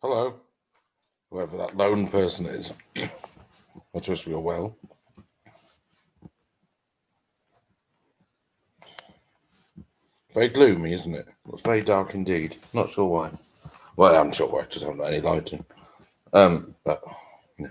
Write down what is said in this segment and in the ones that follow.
Hello, whoever that lone person is. I trust you're well. Very gloomy, isn't it? It's very dark indeed. Not sure why. Well, I'm sure why. I just haven't got any lighting. But yeah.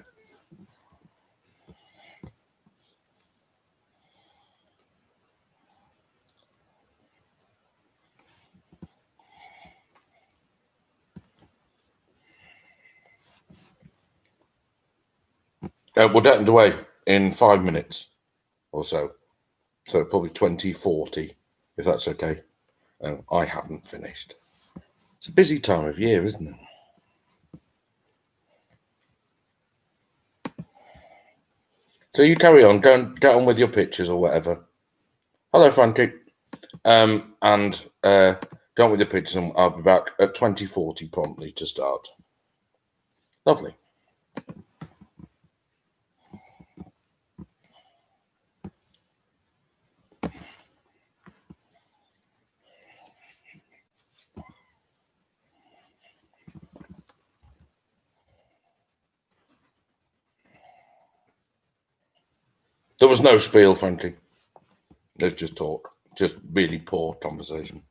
We'll get underway in 5 minutes or so. So probably 2040, if that's okay. I haven't finished. It's a busy time of year, isn't it? So you carry on, go and get on with your pictures or whatever. Hello, Frankie. And go on with your pictures, and I'll be back at 2040 promptly to start. Lovely. There was no spiel, frankly. There's just talk. Just really poor conversation.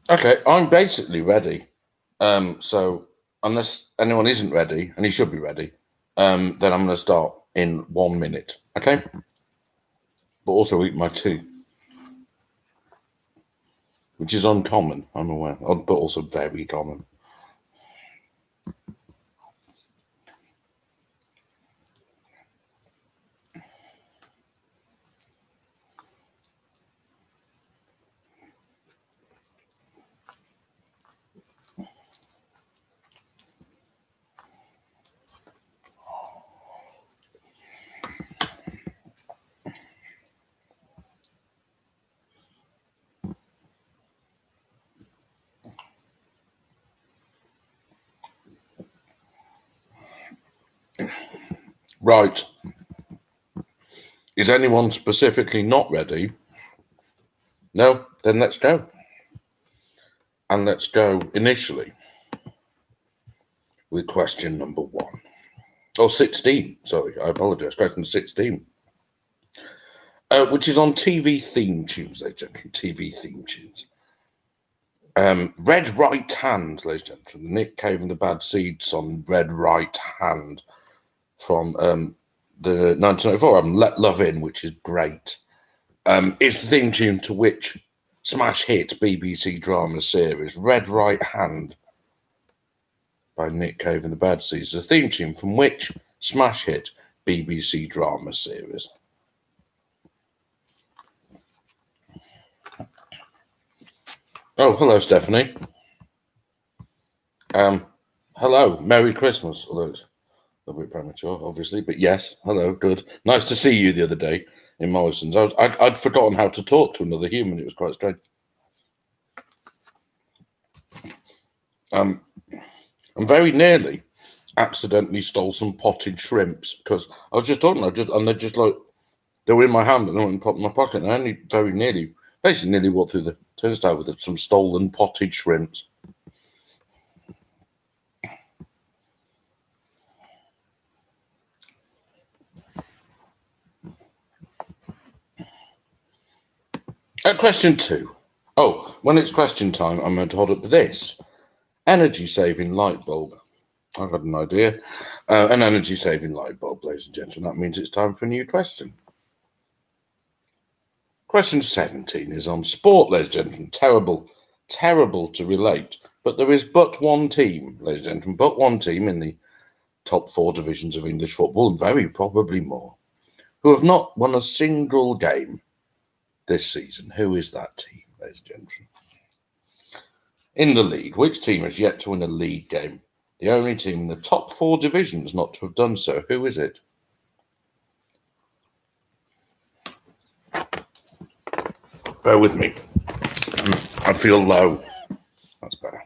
Okay, I'm basically ready. So unless anyone isn't ready, and he should be ready, then I'm going to start in 1 minute. Okay, but also eat my tea, which is uncommon. I'm aware, but also very common. Right. Is anyone specifically not ready? No? Then let's go. And let's go initially with question number 1. Oh, 16. Sorry, I apologise. Question 16. Which is on TV theme tunes, ladies and gentlemen. TV theme tunes. Red Right Hand, ladies and gentlemen. Nick Cave and the Bad Seeds on Red Right Hand from the 1994 album Let Love In, which is great. It's the theme tune to which smash hit BBC drama series Red Right Hand by Nick Cave and the Bad Seeds, the theme tune from which smash hit BBC drama series. Oh, hello, Stephanie. Hello, Merry Christmas. Although it's a little bit premature, obviously, but yes, hello, good. Nice to see you the other day in Morrison's. I'd forgotten how to talk to another human. It was quite strange. And very nearly accidentally stole some potted shrimps because I was just talking, and they're just like they were in my hand and they went and popped in my pocket, and I only very nearly, basically, nearly walked through the turnstile with some stolen potted shrimps. Question 2. Oh, when it's question time, I'm going to hold up this energy-saving light bulb. I've had an idea. An energy-saving light bulb, ladies and gentlemen. That means it's time for a new question. Question 17 is on sport, ladies and gentlemen. Terrible to relate, but there is but one team, ladies and gentlemen, but one team in the top 4 divisions of English football, and very probably more, who have not won a single game this season. Who is that team, ladies and gentlemen? In the league, which team has yet to win a league game? The only team in the top 4 divisions not to have done so. Who is it? Bear with me. I feel low. That's better.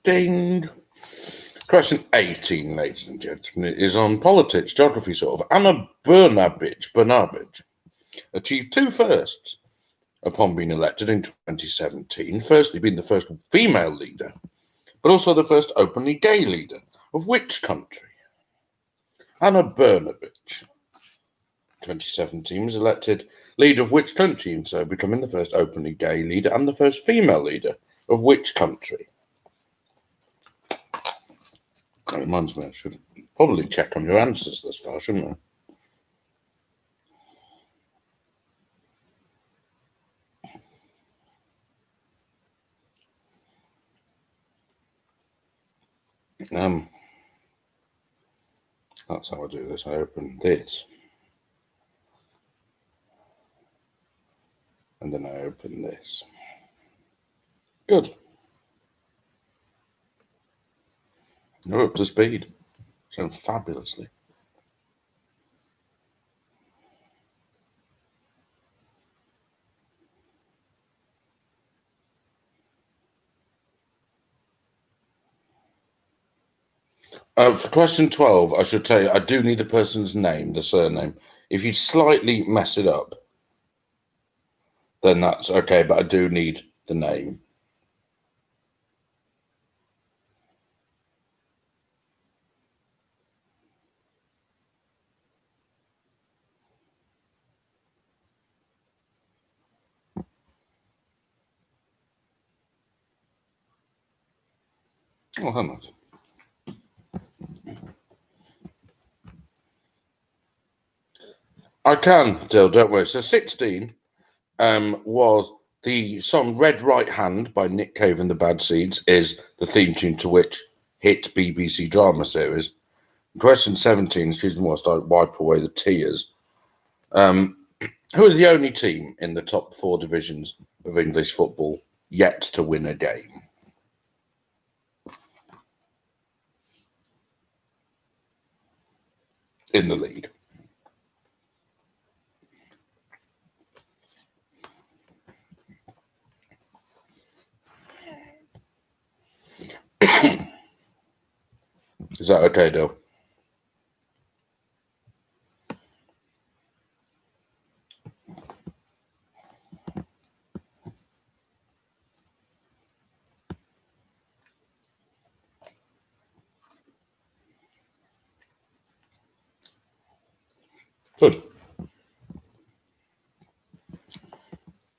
Ding. Question 18, ladies and gentlemen, is on politics, geography, sort of. Anna Brnabić achieved 2 firsts upon being elected in 2017. Firstly, being the first female leader, but also the first openly gay leader of which country? Anna Brnabić, 2017, was elected leader of which country, and so becoming the first openly gay leader and the first female leader of which country? That reminds me, I should probably check on your answers thus far, shouldn't I? That's how I do this. I open this, and then I open this. Good. You're up to speed. Sounds fabulously. For question 12, I should tell you, I do need the person's name, the surname. If you slightly mess it up, then that's okay, but I do need the name. Oh, how nice. I can, Dill, don't worry. So 16 was the song Red Right Hand by Nick Cave and the Bad Seeds is the theme tune to which hit BBC drama series. Question 17, excuse me whilst I wipe away the tears. Who is the only team in the top 4 divisions of English football yet to win a game? In the league. Is that okay, Dill? Good.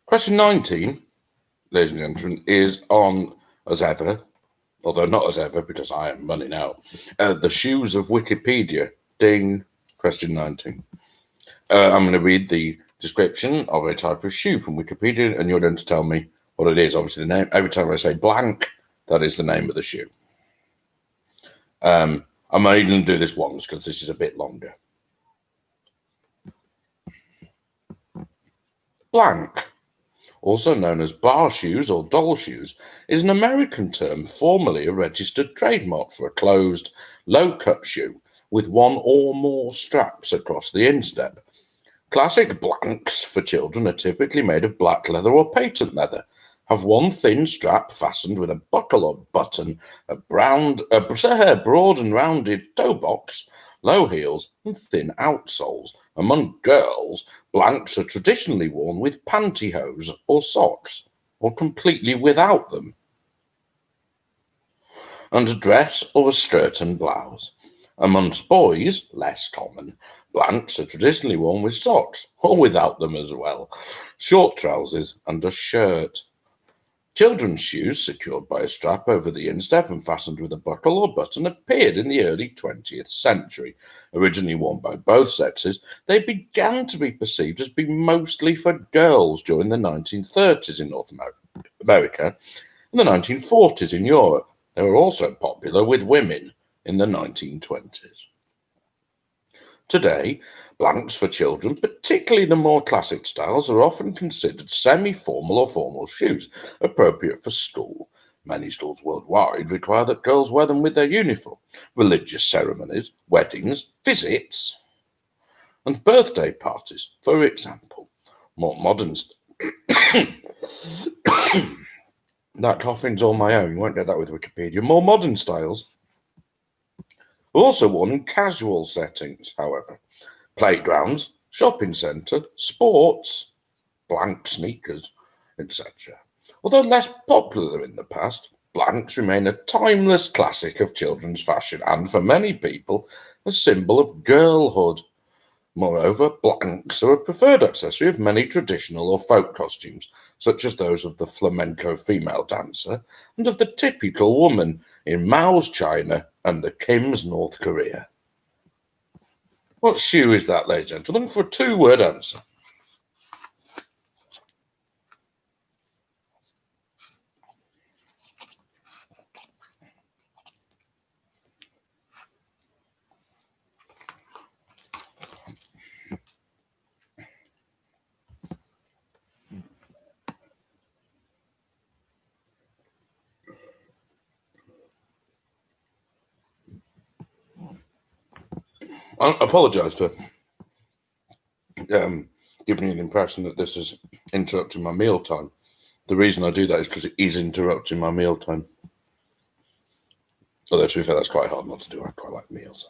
Question 19, ladies and gentlemen, is on, as ever, although not as ever because I am running out, the shoes of Wikipedia. Ding. Question 19. I'm going to read the description of a type of shoe from Wikipedia, and you're going to tell me what it is. Obviously, the name. Every time I say blank, that is the name of the shoe. I'm only going to do this once because this is a bit longer. Blank, also known as bar shoes or doll shoes, is an American term formerly a registered trademark for a closed, low-cut shoe with one or more straps across the instep. Classic blanks for children are typically made of black leather or patent leather, have one thin strap fastened with a buckle or button, a broad and rounded toe box, low heels, and thin outsoles. Among girls, blanks are traditionally worn with pantyhose or socks, or completely without them, and a dress or a skirt and blouse. Amongst boys, less common, blanks are traditionally worn with socks, or without them as well, short trousers, and a shirt. Children's shoes, secured by a strap over the instep and fastened with a buckle or button, appeared in the early 20th century. Originally worn by both sexes, they began to be perceived as being mostly for girls during the 1930s in North America and the 1940s in Europe. They were also popular with women in the 1920s. Today, blanks for children, particularly the more classic styles, are often considered semi-formal or formal shoes, appropriate for school. Many schools worldwide require that girls wear them with their uniform. Religious ceremonies, weddings, visits, and birthday parties, for example. More modern... That coughing's all my own. You won't get that with Wikipedia. More modern styles are also worn in casual settings, however. Playgrounds, shopping centre, sports, blank sneakers, etc. Although less popular in the past, blanks remain a timeless classic of children's fashion and, for many people, a symbol of girlhood. Moreover, blanks are a preferred accessory of many traditional or folk costumes, such as those of the flamenco female dancer and of the typical woman in Mao's China and the Kim's North Korea. What shoe is that, ladies and gentlemen? For a 2-word answer. I apologise for giving you the impression that this is interrupting my mealtime. The reason I do that is because it is interrupting my mealtime. Although, to be fair, that's quite hard not to do. I quite like meals.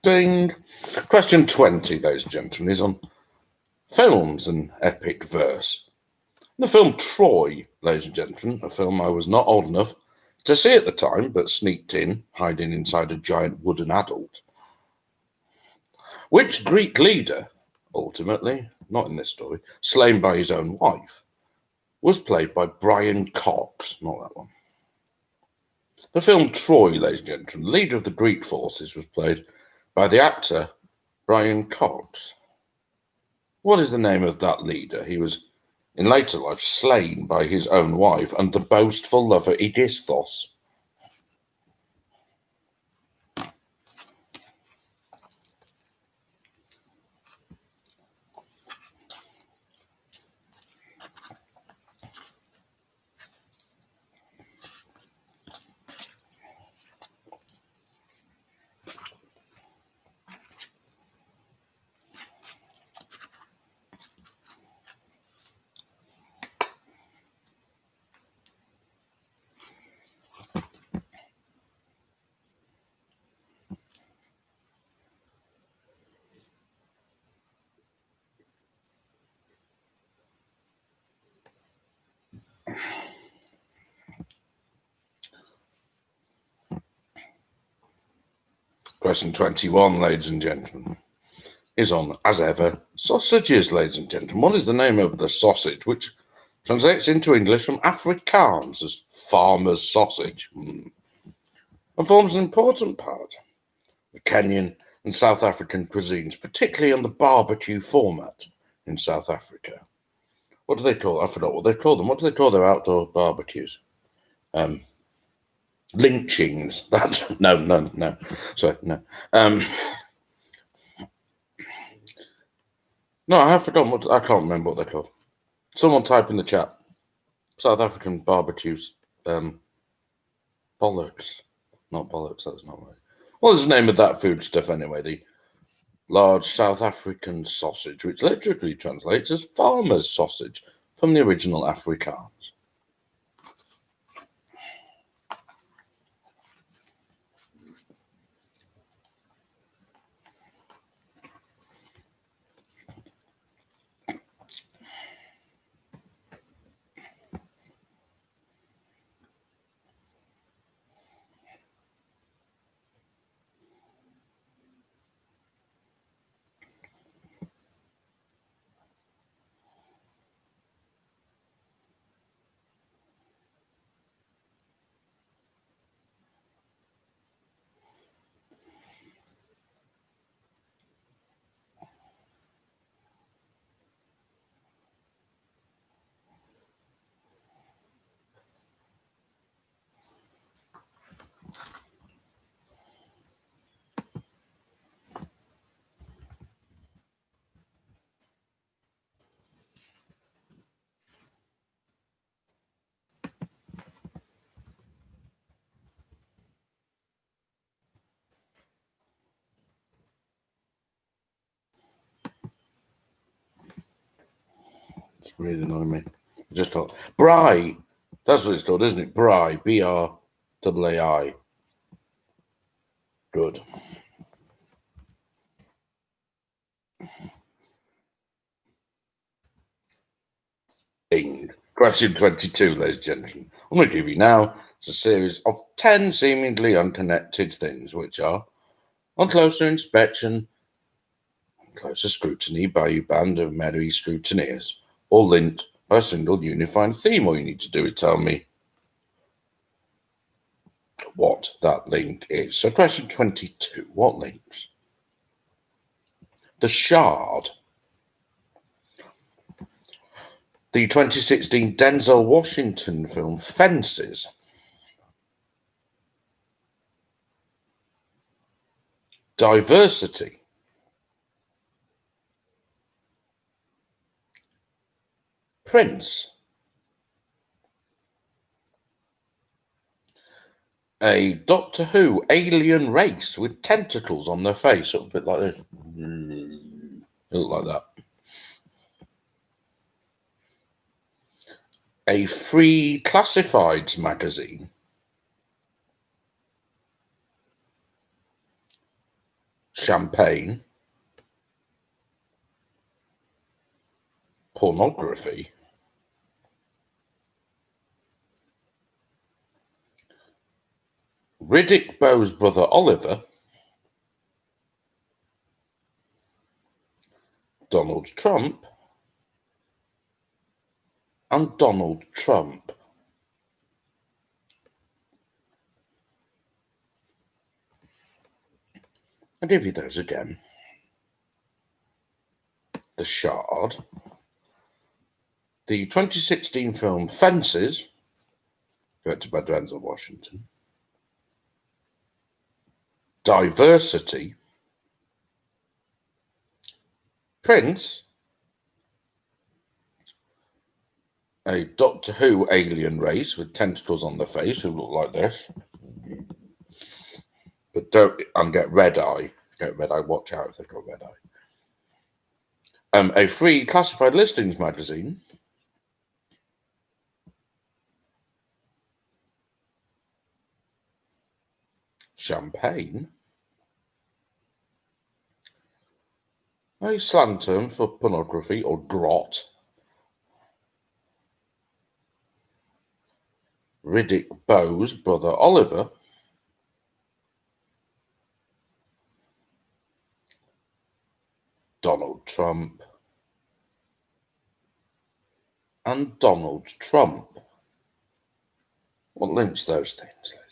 Ding. Question 20, ladies and gentlemen, is on films and epic verse. The film Troy, ladies and gentlemen, a film I was not old enough to see at the time, but sneaked in, hiding inside a giant wooden adult. Which Greek leader, ultimately, not in this story, slain by his own wife, was played by Brian Cox, not that one. The film Troy, ladies and gentlemen, leader of the Greek forces, was played by the actor Brian Cox. What is the name of that leader? He was, in later life, slain by his own wife and the boastful lover Aegisthus. Question 21, ladies and gentlemen, is on, as ever, sausages, ladies and gentlemen. What is the name of the sausage which translates into English from Afrikaans as farmer's sausage and forms an important part of Kenyan and South African cuisines, particularly on the barbecue format in South Africa? What do they call it? I forgot what they call them. What do they call their outdoor barbecues? Lynchings. That's no. Sorry, no. No, I have forgotten what I can't remember what they're called. Someone type in the chat. South African barbecues. Bollocks. Not bollocks, that's not right. What is the name of that food stuff anyway? The large South African sausage, which literally translates as farmer's sausage from the original Afrikaans. It's really annoying me. I just thought Bry. That's what it's called, isn't it? Bry. BRAAI. Good. Ding. Question 22, ladies and gentlemen. I'm going to give you now a series of 10 seemingly unconnected things, which are, on closer inspection, closer scrutiny by you band of merry scrutineers, all linked by a single unifying theme. All you need to do is tell me what that link is. So question 22, what links? The Shard. The 2016 Denzel Washington film Fences. Diversity. Prince. A Doctor Who alien race with tentacles on their face. A bit like this. It look like that. A free classifieds magazine. Champagne. Pornography. Riddick Bow's brother Oliver. Donald Trump. And Donald Trump. I'll give you those again. The Shard. The 2016 film Fences, directed by Denzel Washington. Diversity. Prince. A Doctor Who alien race with tentacles on their face who look like this. But don't get red eye. Get red eye, watch out if they've got red eye. A free classified listings magazine. Champagne. A slang term for pornography or grot. Riddick Bow's brother Oliver. Donald Trump. And Donald Trump. What links those things, ladies and gentlemen?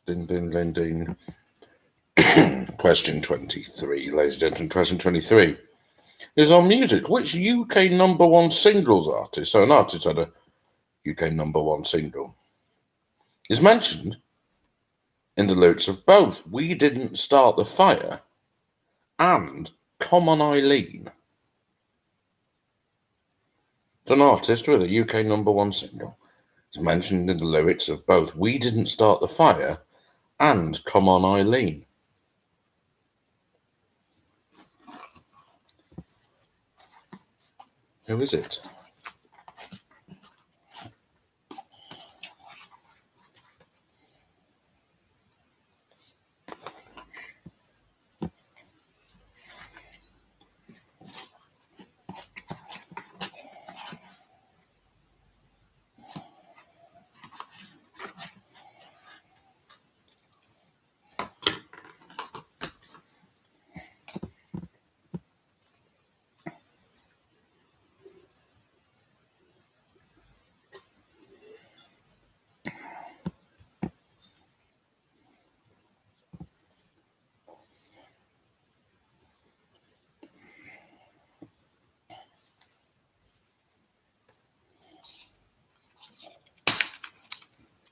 Ding, ding, ding, ding. Question 23, ladies and gentlemen. Question 23 is on music. Which UK number one singles artist, so an artist had a UK number one single, is mentioned in the lyrics of both We Didn't Start the Fire and Come On Eileen? It's an artist with a UK number one single. It's mentioned in the lyrics of both We Didn't Start the Fire and Come On Eileen. Who is it?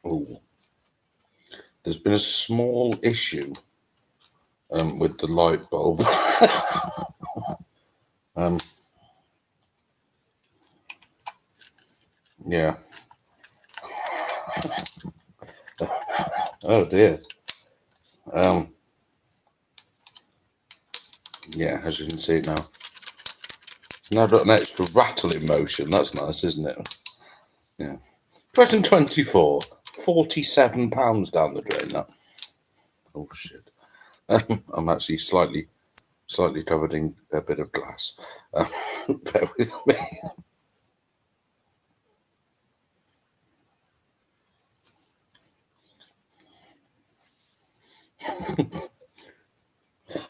Oh, there's been a small issue with the light bulb. Yeah. Oh dear. Yeah, as you can see now. Now got an extra rattling motion. That's nice, isn't it? Yeah. Question 24. £47 down the drain. That. Oh shit. I'm actually slightly covered in a bit of glass. Bear with me.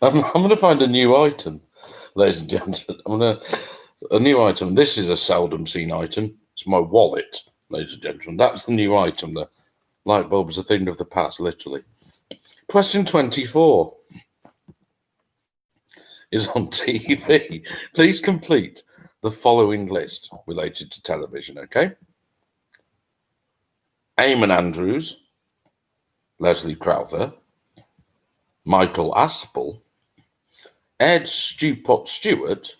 I'm going to find a new item, ladies and gentlemen. A new item. This is a seldom seen item. It's my wallet, ladies and gentlemen. That's the new item there. Light bulbs are a thing of the past, literally. Question 24 is on TV. Please complete the following list related to television, okay? Eamon Andrews, Leslie Crowther, Michael Aspel, Ed Stewpot Stewart,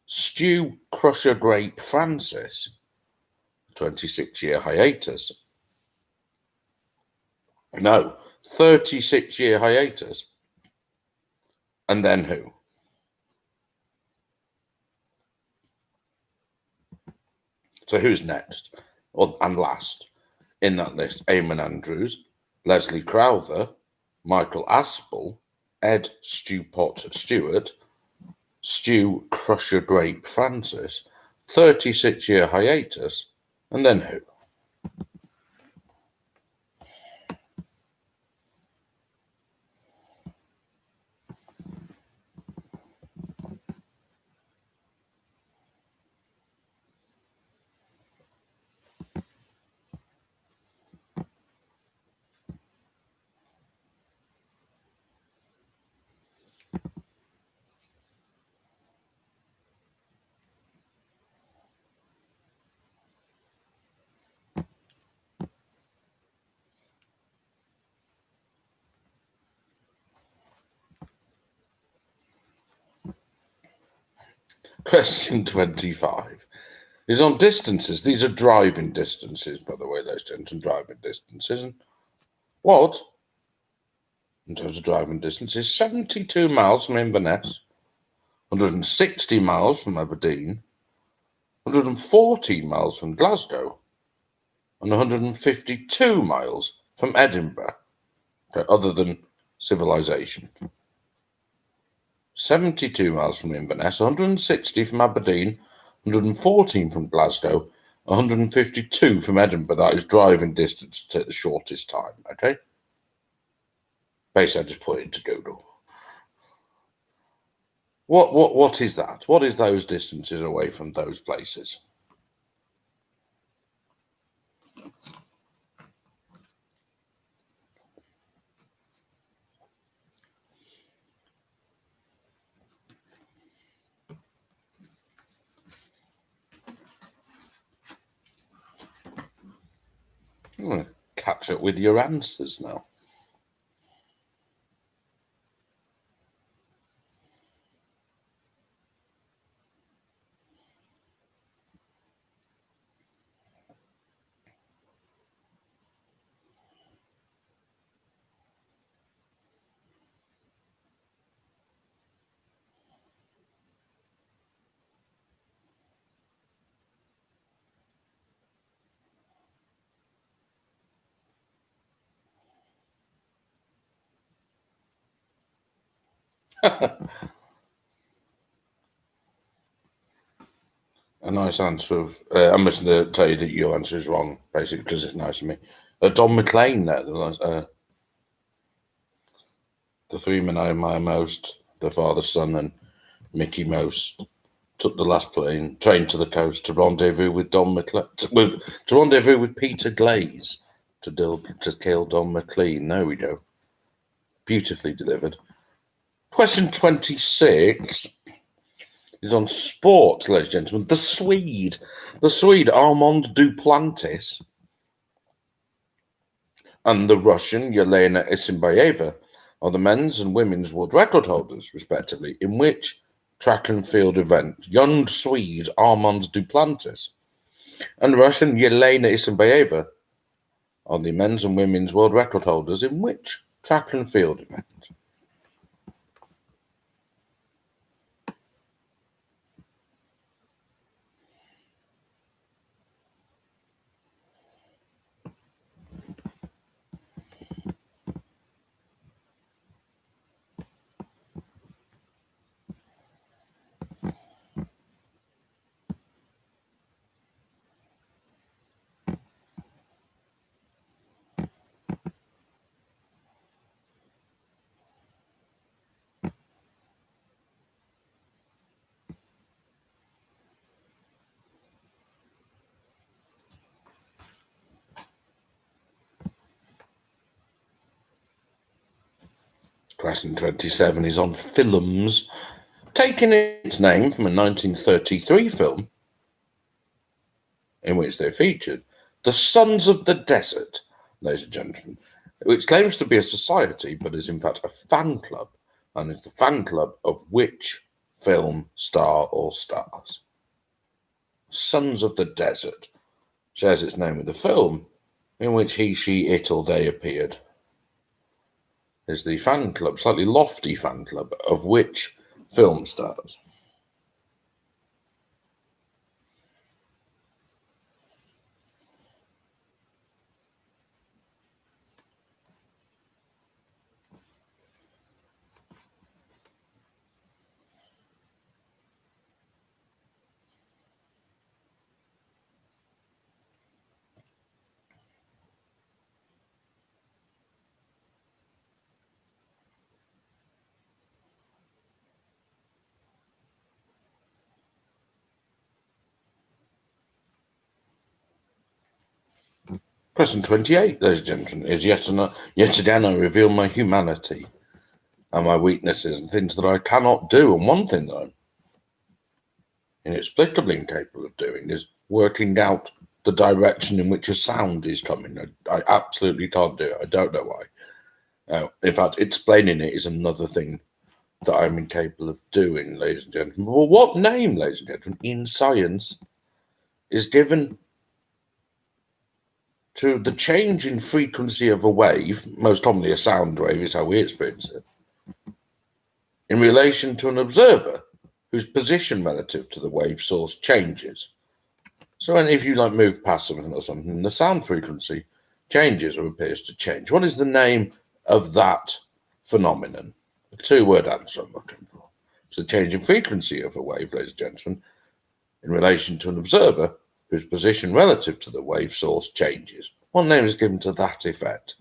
Stu Crusher Grape Francis, 26-year hiatus. No, 36-year hiatus. And then who? So who's next? And last in that list? Eamon Andrews, Leslie Crowther, Michael Aspel, Ed Stewpot Stewart, Stu Crusher Grape Francis, 36-year hiatus, and then who? Question 25 is on distances. These are driving distances, by the way, those gentlemen, driving distances. And what, in terms of driving distance, is 72 miles from Inverness, 160 miles from Aberdeen, 114 miles from Glasgow, and 152 miles from Edinburgh, other than civilization. 72 miles from Inverness, 160 from Aberdeen, 114 from Glasgow, 152 from Edinburgh. That is driving distance to take the shortest time, okay? Basically, I just put it into Google. What is that? What is those distances away from those places? I'm going to catch up with your answers now. A nice answer of, I'm just going to tell you that your answer is wrong, basically, because it's nice of me. Don McLean there, the three men I admire most, the Father, Son, and Mickey Mouse, took the last train to the coast to rendezvous with Don McLean, to rendezvous with Peter Glaze to kill Don McLean. There we go. Beautifully delivered. Question 26 is on sport, ladies and gentlemen. The Swede Armand Duplantis and the Russian Yelena Isinbayeva are the men's and women's world record holders, respectively, in which track and field event? Young Swede Armand Duplantis and Russian Yelena Isinbayeva are the men's and women's world record holders in which track and field event? Question 27 is on films, taking its name from a 1933 film in which they featured. The Sons of the Desert, ladies and gentlemen, which claims to be a society but is in fact a fan club, and is the fan club of which film star or stars? Sons of the Desert shares its name with the film in which he, she, it, or they appeared. Is the fan club, slightly lofty fan club, of which film stars? Question 28, ladies and gentlemen, is yet again I reveal my humanity and my weaknesses and things that I cannot do. And one thing that I'm inexplicably incapable of doing is working out the direction in which a sound is coming. I absolutely can't do it. I don't know why. In fact, explaining it is another thing that I'm incapable of doing, ladies and gentlemen. Well, what name, ladies and gentlemen, in science is given to the change in frequency of a wave, most commonly a sound wave is how we experience it, in relation to an observer whose position relative to the wave source changes? So if you move past something or something, the sound frequency changes or appears to change. What is the name of that phenomenon? The two-word answer I'm looking for. It's the change in frequency of a wave, ladies and gentlemen, in relation to an observer whose position relative to the wave source changes. What name is given to that effect?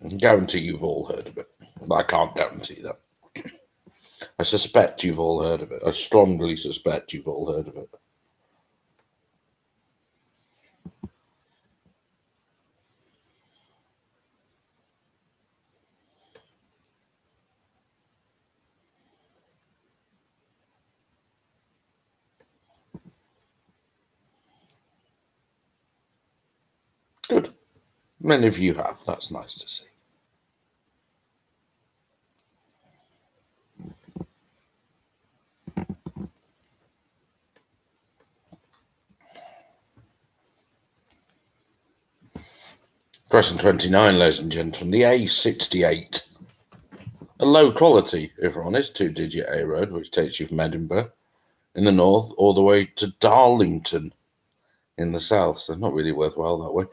I can guarantee you've all heard of it, but I can't guarantee that. I suspect you've all heard of it. I strongly suspect you've all heard of it. Good. Many of you have. That's nice to see. Question 29, ladies and gentlemen. The A68. A low quality, if we're honest, 2-digit A road, which takes you from Edinburgh in the north all the way to Darlington in the south. So not really worthwhile that way.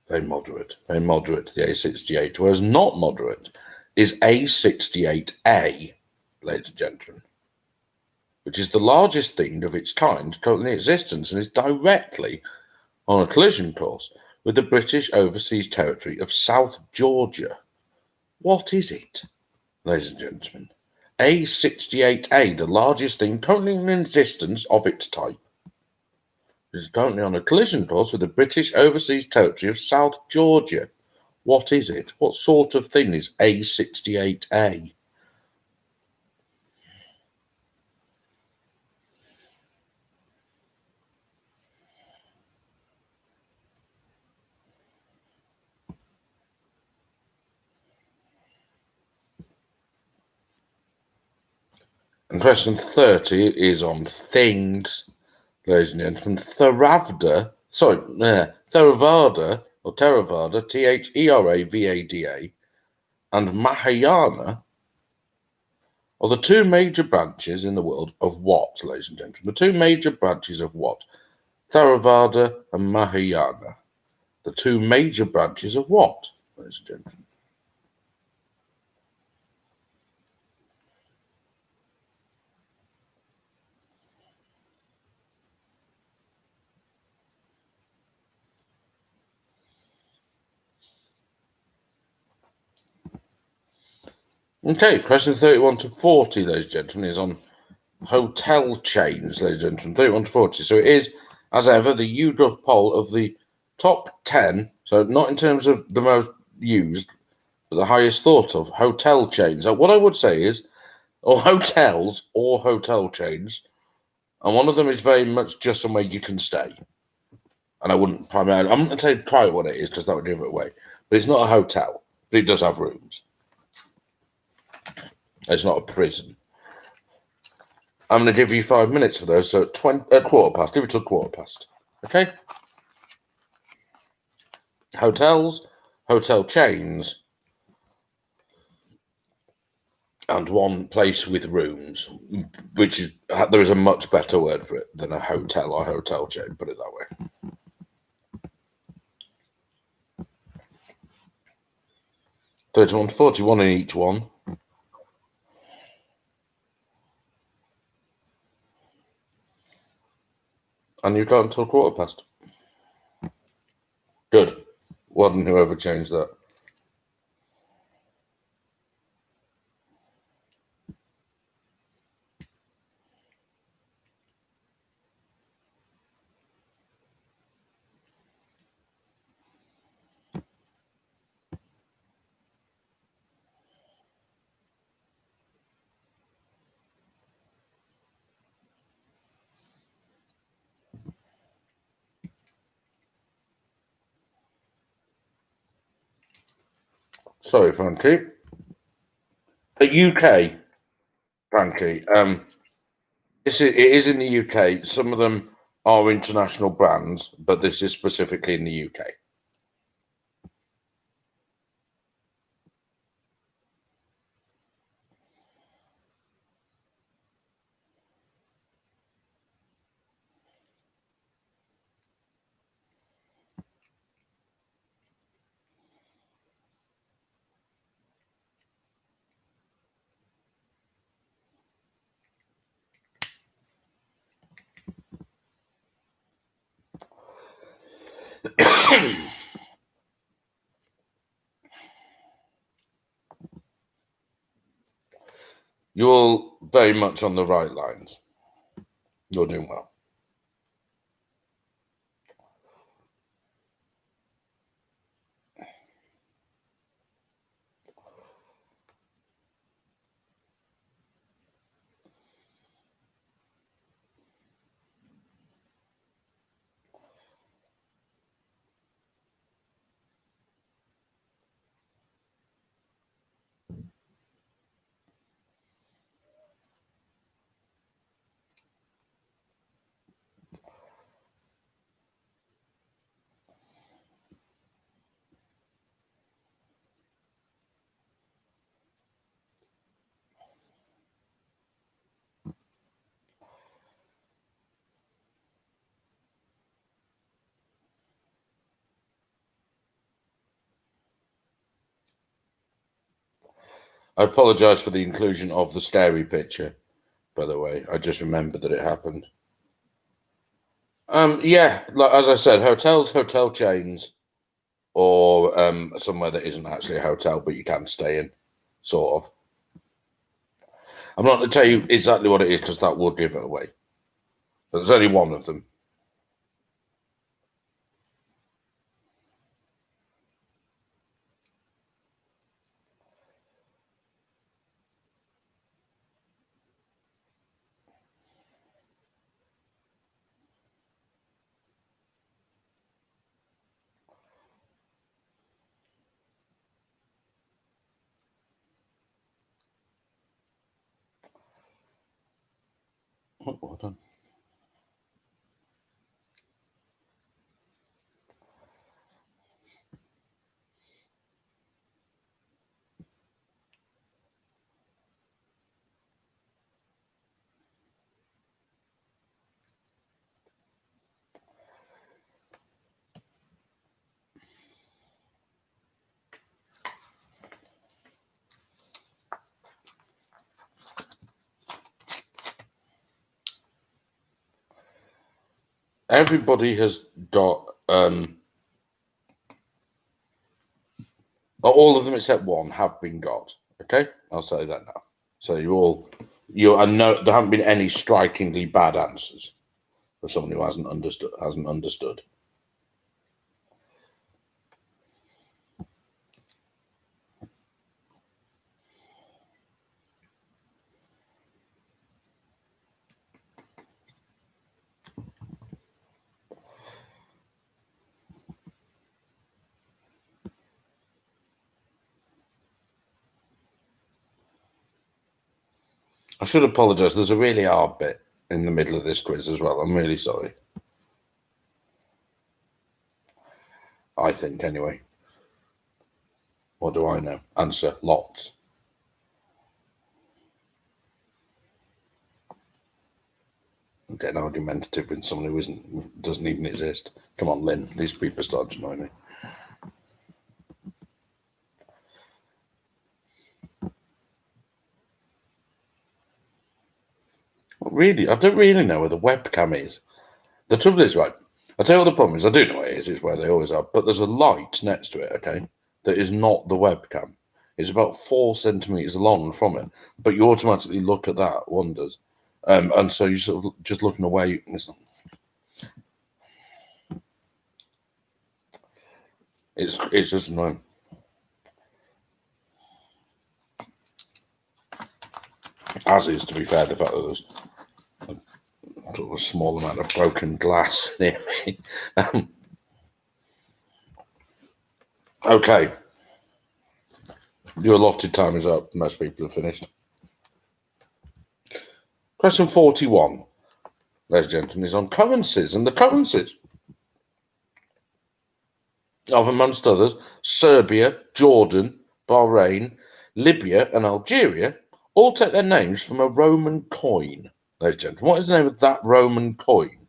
Very moderate, the A68. Whereas not moderate is A68A, ladies and gentlemen, which is the largest thing of its kind currently in existence and is directly on a collision course with the British Overseas Territory of South Georgia. What is it, ladies and gentlemen? A68A, the largest thing currently in existence of its type, is currently on a collision course with the British Overseas Territory of South Georgia. What is it? What sort of thing is A68A? And question 30 is on things, ladies and gentlemen. Theravada, or Theravada, Theravada, and Mahayana are the two major branches in the world of what, ladies and gentlemen? The two major branches of what? Theravada and Mahayana. The two major branches of what, ladies and gentlemen? Okay, question 31 to 40, ladies and gentlemen, is on hotel chains, ladies and gentlemen, 31 to 40. So it is, as ever, the YouGov poll of the Top 10, so not in terms of the most used, but the highest thought of hotel chains. So what I would say is, or hotels or hotel chains, and one of them is very much just somewhere you can stay. And I wouldn't primarily, I'm not going to say quite what it is because that would give it away. But it's not a hotel, but it does have rooms. It's not a prison. I'm going to give you 5 minutes for those. So quarter past, give it till quarter past. Okay? Hotels, hotel chains, and one place with rooms, which is, there is a much better word for it than a hotel or hotel chain, put it that way. 31 to 41 in each one. And you've got until quarter past. Good. Well done, whoever changed that. Sorry, Frankie. The UK, Frankie. It is in the UK. Some of them are international brands, but this is specifically in the UK. You're very much on the right lines. You're doing well. I apologise for the inclusion of the scary picture, by the way. I just remembered that it happened. Yeah, like as I said, hotels, hotel chains, or somewhere that isn't actually a hotel but you can stay in, sort of. I'm not going to tell you exactly what it is because that would give it away. But there's only one of them. Oh, well done. Everybody has got all of them except one have been got. Okay, I'll say that now. So I know there haven't been any strikingly bad answers for someone who hasn't understood. I should apologise. There's a really hard bit in the middle of this quiz as well. I'm really sorry. I think, anyway. What do I know? Answer, lots. I'm getting argumentative with someone who doesn't even exist. Come on, Lynn. These people are starting to annoy me. Really, I don't really know where the webcam is. The trouble is, right, I'll tell you what the problem is. I do know where it is, it's where they always are, but there's a light next to it, okay, that is not the webcam. It's about 4 centimetres long from it, but you automatically look at that, wonders. And so you're sort of just looking away. It's just annoying. As is, to be fair, the fact that there's a small amount of broken glass near me. Okay. Your allotted time is up. Most people have finished. Question 41, ladies and gentlemen, is on currencies. And the currencies of, amongst others, Serbia, Jordan, Bahrain, Libya, and Algeria all take their names from a Roman coin. Ladies and gentlemen, what is the name of that Roman coin?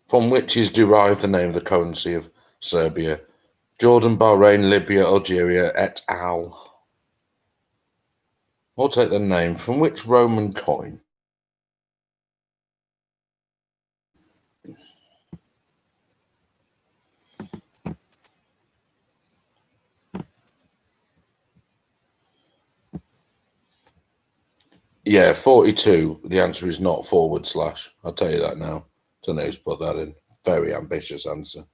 From which is derived the name of the currency of Serbia, Jordan, Bahrain, Libya, Algeria, et al. All take their name from which Roman coin? Yeah, 42. The answer is not /. I'll tell you that now. Don't know who's put that in. Very ambitious answer.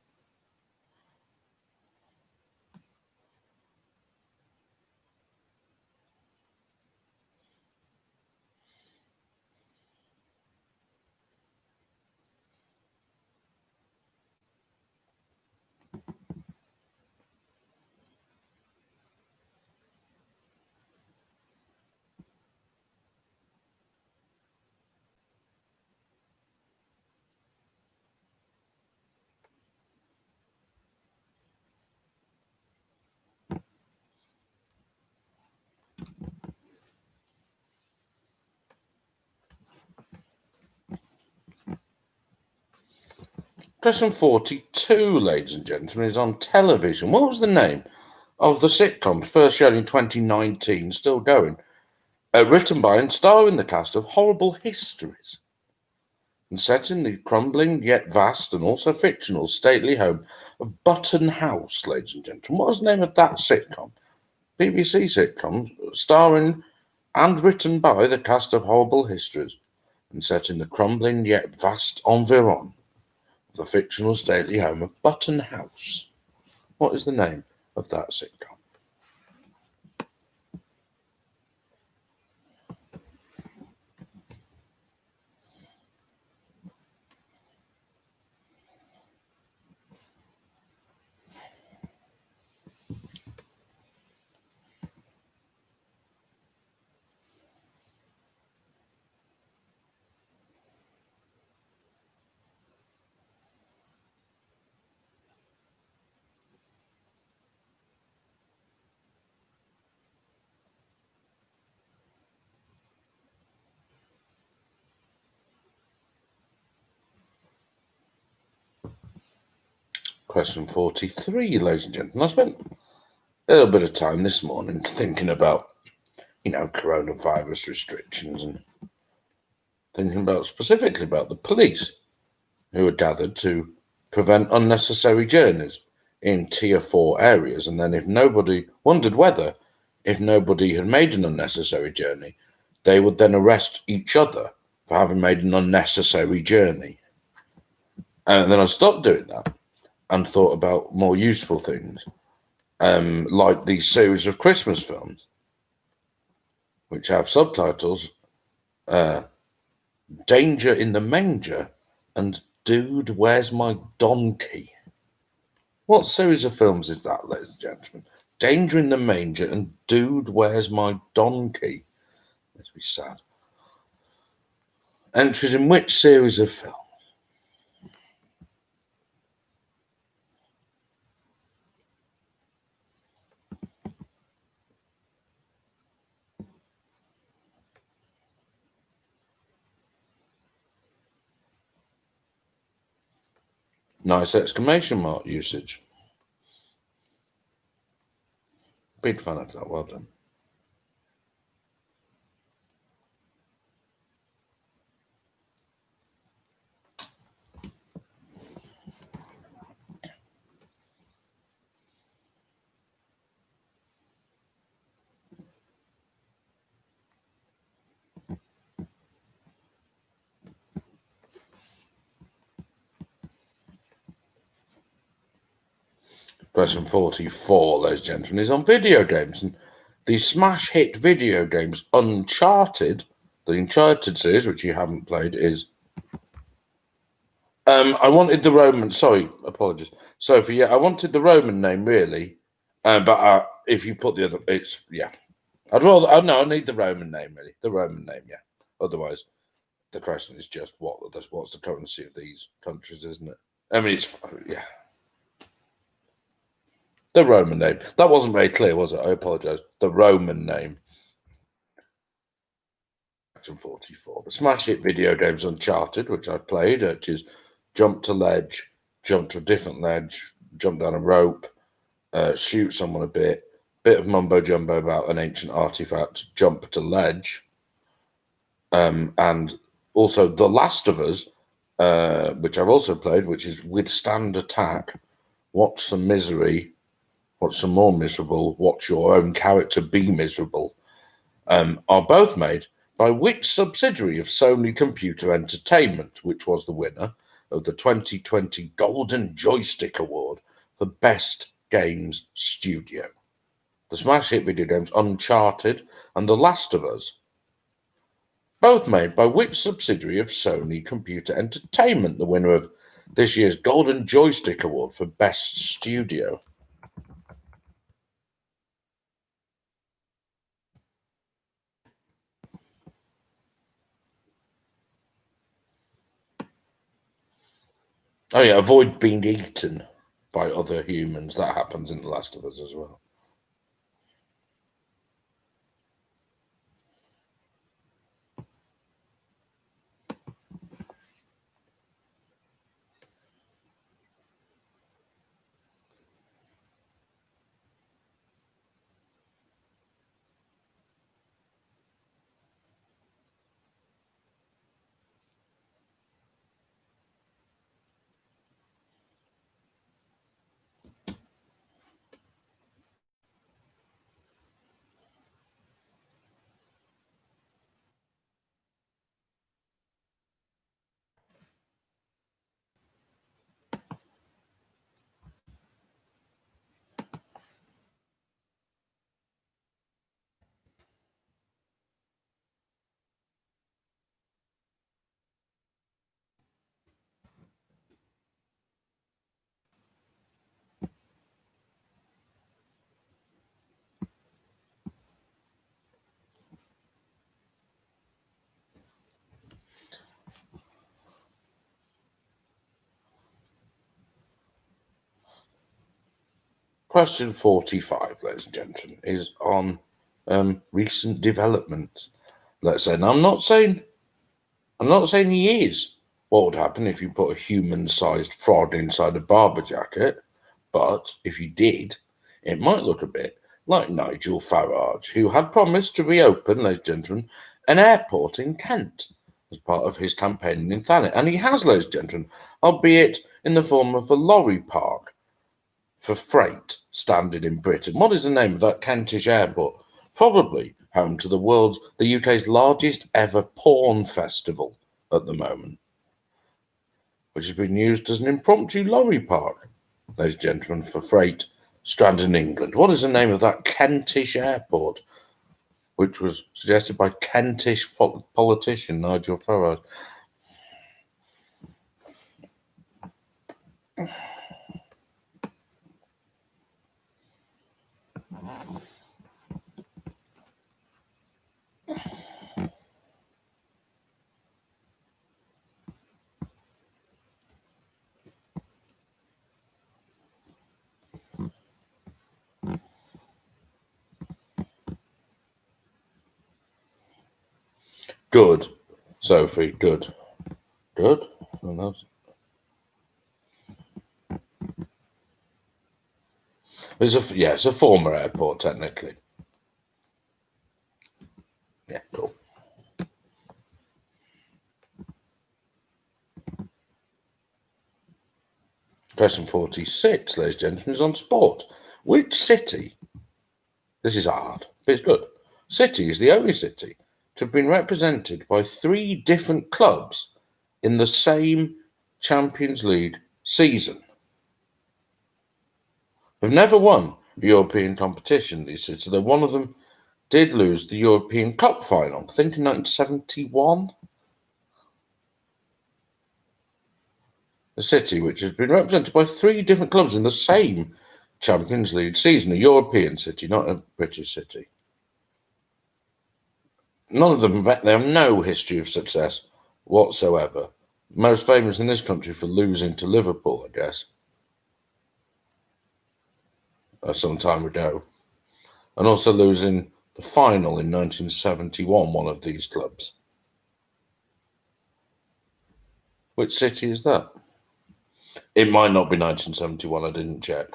Question 42, ladies and gentlemen, is on television. What was the name of the sitcom first shown in 2019, still going? Written by and starring the cast of Horrible Histories, and set in the crumbling yet vast and also fictional stately home of Button House, ladies and gentlemen. What was the name of that sitcom? BBC sitcom starring and written by the cast of Horrible Histories, and set in the crumbling yet vast environ of the fictional stately home of Button House. What is the name of that sitcom? Question 43, ladies and gentlemen. I spent a little bit of time this morning thinking about, coronavirus restrictions and thinking about specifically about the police who are gathered to prevent unnecessary journeys in tier 4 areas. And then if nobody had made an unnecessary journey, they would then arrest each other for having made an unnecessary journey. And then I stopped doing that and thought about more useful things, like these series of Christmas films, which have subtitles, Danger in the Manger and Dude, Where's My Donkey? What series of films is that, ladies and gentlemen? Danger in the Manger and Dude, Where's My Donkey? Let's be sad. Entries in which series of films? Nice exclamation mark usage. Big fan of that. Well done. Question 44, ladies and gentlemen, is on video games. And the smash hit video games Uncharted, the Uncharted series, which you haven't played, is. I wanted the Roman. Sorry, apologies, Sophie. Yeah, I wanted the Roman name really, but if you put the other, it's yeah. I'd rather. Oh no, I need the Roman name really. The Roman name, yeah. Otherwise, the question is just what's the currency of these countries, isn't it? I mean, it's yeah. The Roman name. That wasn't very clear, was it? I apologise. The Roman name. Question 44. The smash hit video games Uncharted, which I've played, which is jump to ledge, jump to a different ledge, jump down a rope, shoot someone a bit of mumbo jumbo about an ancient artifact, jump to ledge, and also The Last of Us, which I've also played, which is withstand attack, watch some misery, watch some more miserable, watch your own character be miserable, are both made by which subsidiary of Sony Computer Entertainment, which was the winner of the 2020 Golden Joystick Award for Best Games Studio. The smash hit video games Uncharted and The Last of Us, both made by which subsidiary of Sony Computer Entertainment, the winner of this year's Golden Joystick Award for Best Studio. Oh yeah, avoid being eaten by other humans. That happens in The Last of Us as well. Question 45, ladies and gentlemen, is on recent developments. Let's say, now I'm not saying he is. What would happen if you put a human-sized frog inside a Barber jacket? But if you did, it might look a bit like Nigel Farage, who had promised to reopen, ladies and gentlemen, an airport in Kent as part of his campaign in Thanet. And he has, ladies and gentlemen, albeit in the form of a lorry park for freight standing in Britain. What is the name of that Kentish airport? Probably home to the UK's largest ever porn festival at the moment, which has been used as an impromptu lorry park, ladies and gentlemen, for freight stranded in England. What is the name of that Kentish airport, which was suggested by Kentish politician Nigel Farage? Good, Sophie. Good. Good. It's a former airport technically. Yeah, cool. Question 46, ladies and gentlemen, is on sport. Which city? This is hard, but it's good. City is the only city to have been represented by 3 different clubs in the same Champions League season. They've never won the European competition, these cities, though one of them did lose the European Cup final, I think in 1971. A city which has been represented by 3 different clubs in the same Champions League season, a European city, not a British city. None of them, they have no history of success whatsoever. Most famous in this country for losing to Liverpool, I guess, some time ago. And also losing the final in 1971, one of these clubs. Which city is that? It might not be 1971, I didn't check.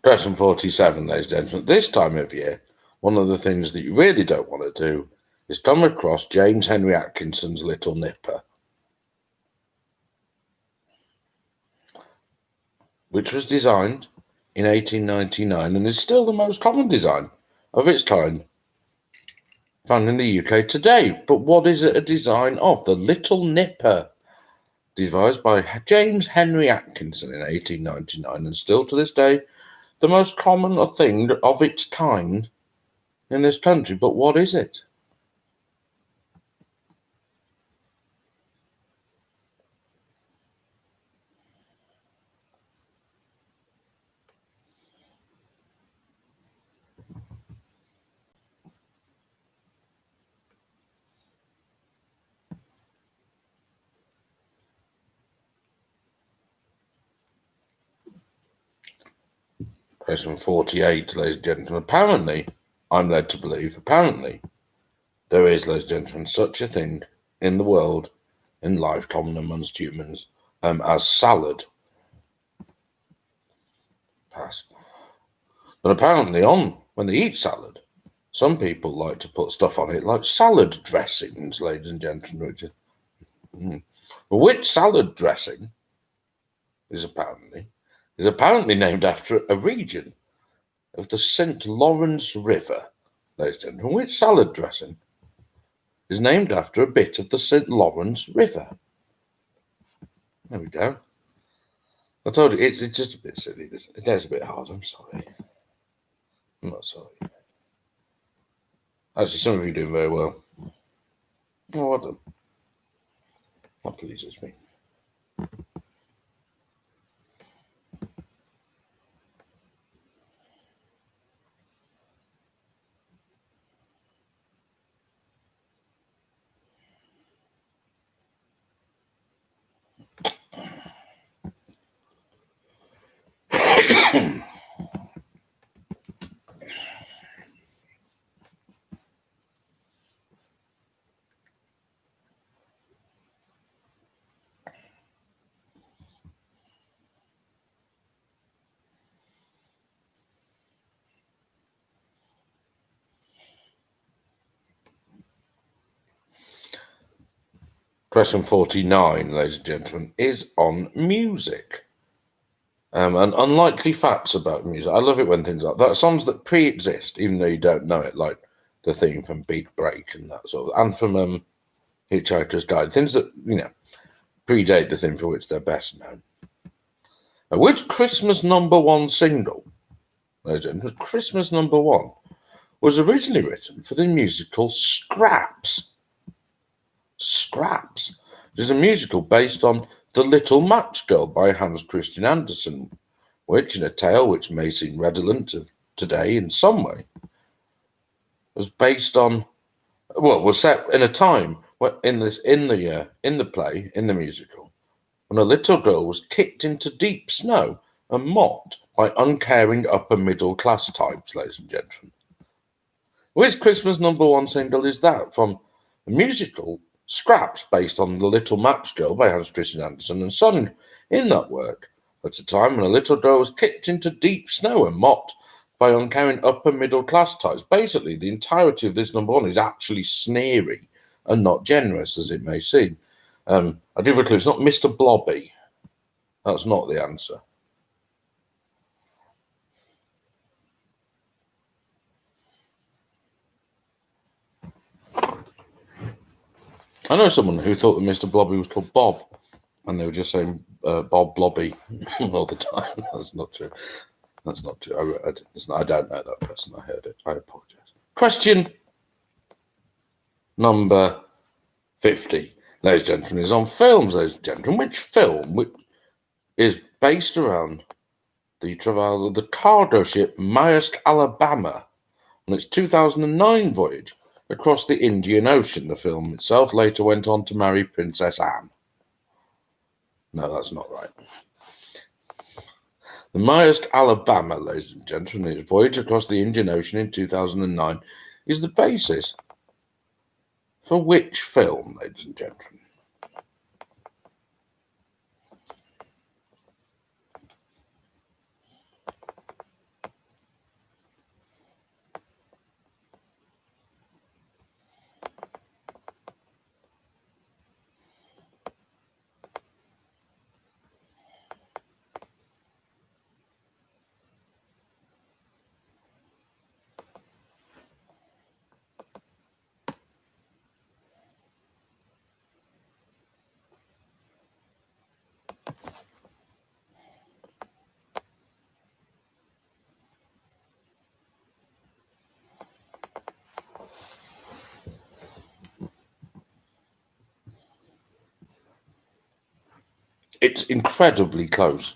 Question 47, ladies and gentlemen. This time of year, one of the things that you really don't want to do is come across James Henry Atkinson's Little Nipper, which was designed in 1899 and is still the most common design of its kind found in the UK today. But what is it a design of? The Little Nipper, devised by James Henry Atkinson in 1899 and still to this day the most common thing of its kind in this country. But what is it? Question 48, ladies and gentlemen. Apparently, I'm led to believe, there is, ladies and gentlemen, such a thing in the world, in life, common amongst humans, as salad. Pass. But apparently, when they eat salad, some people like to put stuff on it like salad dressings, ladies and gentlemen. Which salad dressing is apparently named after a region of the St. Lawrence River, ladies and gentlemen. Which salad dressing is named after a bit of the St. Lawrence River? There we go. I told you, it's just a bit silly. It gets a bit hard. I'm sorry. I'm not sorry. Actually, some of you are doing very well. Oh, well done. That pleases me. Question 49, ladies and gentlemen, is on music. And unlikely facts about music. I love it when things like that. Songs that pre-exist, even though you don't know it, like the theme from Beat Break and that sort of, and from Hitchhiker's Guide, things that, predate the thing for which they're best known. Which Christmas #1 single, ladies and gentlemen, Christmas #1, was originally written for the musical Scraps? Scraps. It is a musical based on The Little Match Girl by Hans Christian Andersen, which, in a tale which may seem redolent of today in some way, was based on, was set in a time in the play, in the musical, when a little girl was kicked into deep snow and mocked by uncaring upper middle class types, ladies and gentlemen. Which Christmas #1 single is that from the musical Scraps, based on The Little Match Girl by Hans Christian Andersen, and sung in that work at a time when a little girl was kicked into deep snow and mocked by uncaring upper middle class types? Basically, the entirety of this #1 is actually sneery and not generous, as it may seem. I give a clue. It's not Mr. Blobby. That's not the answer. I know someone who thought that Mr. Blobby was called Bob, and they were just saying Bob Blobby all the time. That's not true. That's not true. I don't know that person. I heard it. I apologise. Question number 50, ladies and gentlemen, is on films, ladies and gentlemen. Which film is based around the travel of the cargo ship Maersk, Alabama, on its 2009 voyage across the Indian Ocean? The film itself later went on to marry Princess Anne. No, that's not right. The Maersk, Alabama, ladies and gentlemen, its voyage across the Indian Ocean in 2009 is the basis for which film, ladies and gentlemen? It's incredibly close.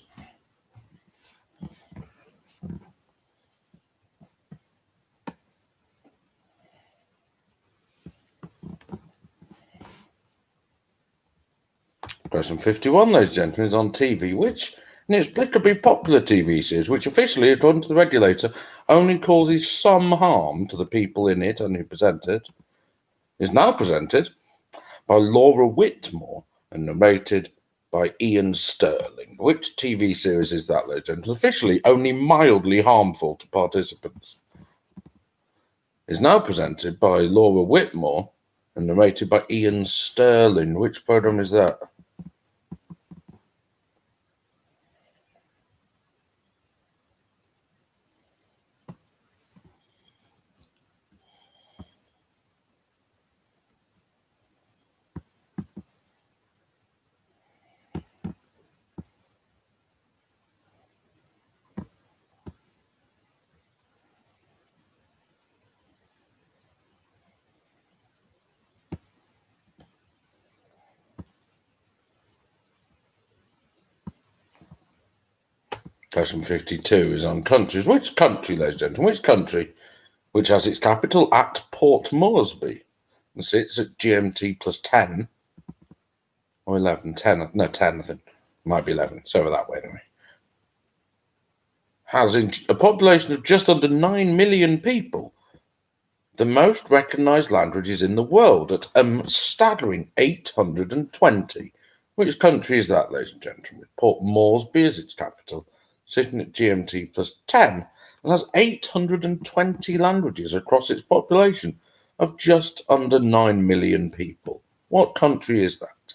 Question 51, ladies and gentlemen, is on TV. Which inexplicably popular TV series, which officially, according to the regulator, only causes some harm to the people in it and who present it, is now presented by Laura Whitmore and narrated by Ian Sterling? Which TV series is that, ladies and gentlemen? Officially only mildly harmful to participants. Is now presented by Laura Whitmore and narrated by Ian Sterling. Which program is that? Question 52 is on countries. Which country, ladies and gentlemen, which country, which has its capital at Port Moresby and sits at GMT plus 10 or 11? 10, no, 10, I think. Might be 11. It's over that way anyway. Has a population of just under 9 million people, the most recognised languages in the world at a staggering 820. Which country is that, ladies and gentlemen? With Port Moresby as its capital, sitting at GMT plus 10, and has 820 languages across its population of just under 9 million people. What country is that?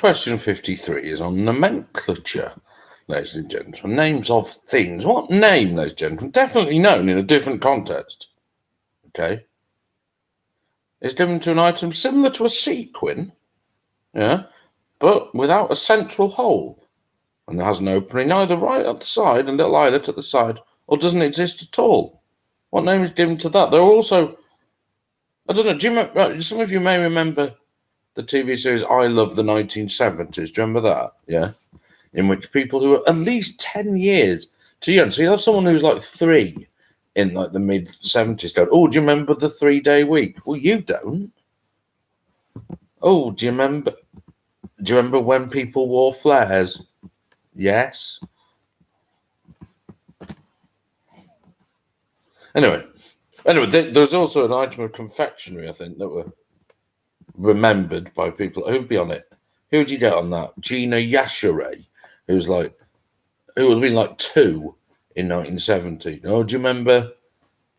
Question 53 is on nomenclature, ladies and gentlemen. Names of things. What name, ladies and gentlemen, definitely known in a different context, okay, is given to an item similar to a sequin, yeah, but without a central hole, and has an opening either right at the side, a little eyelet at the side, or doesn't exist at all? What name is given to that? There are also, I don't know, do you remember, some of you may remember the TV series I Love the 1970s. Do you remember that? Yeah. In which people who are at least 10 years too young, so you have someone who's like 3 in like the mid 70s going, oh, do you remember the 3-day week? Well, you don't. Oh, do you remember when people wore flares? Yes. Anyway, there's also an item of confectionery, I think, that were remembered by people. Who'd be on it? Who would you get on that? Gina Yashere, who would have been like 2 in 1970. Oh, do you remember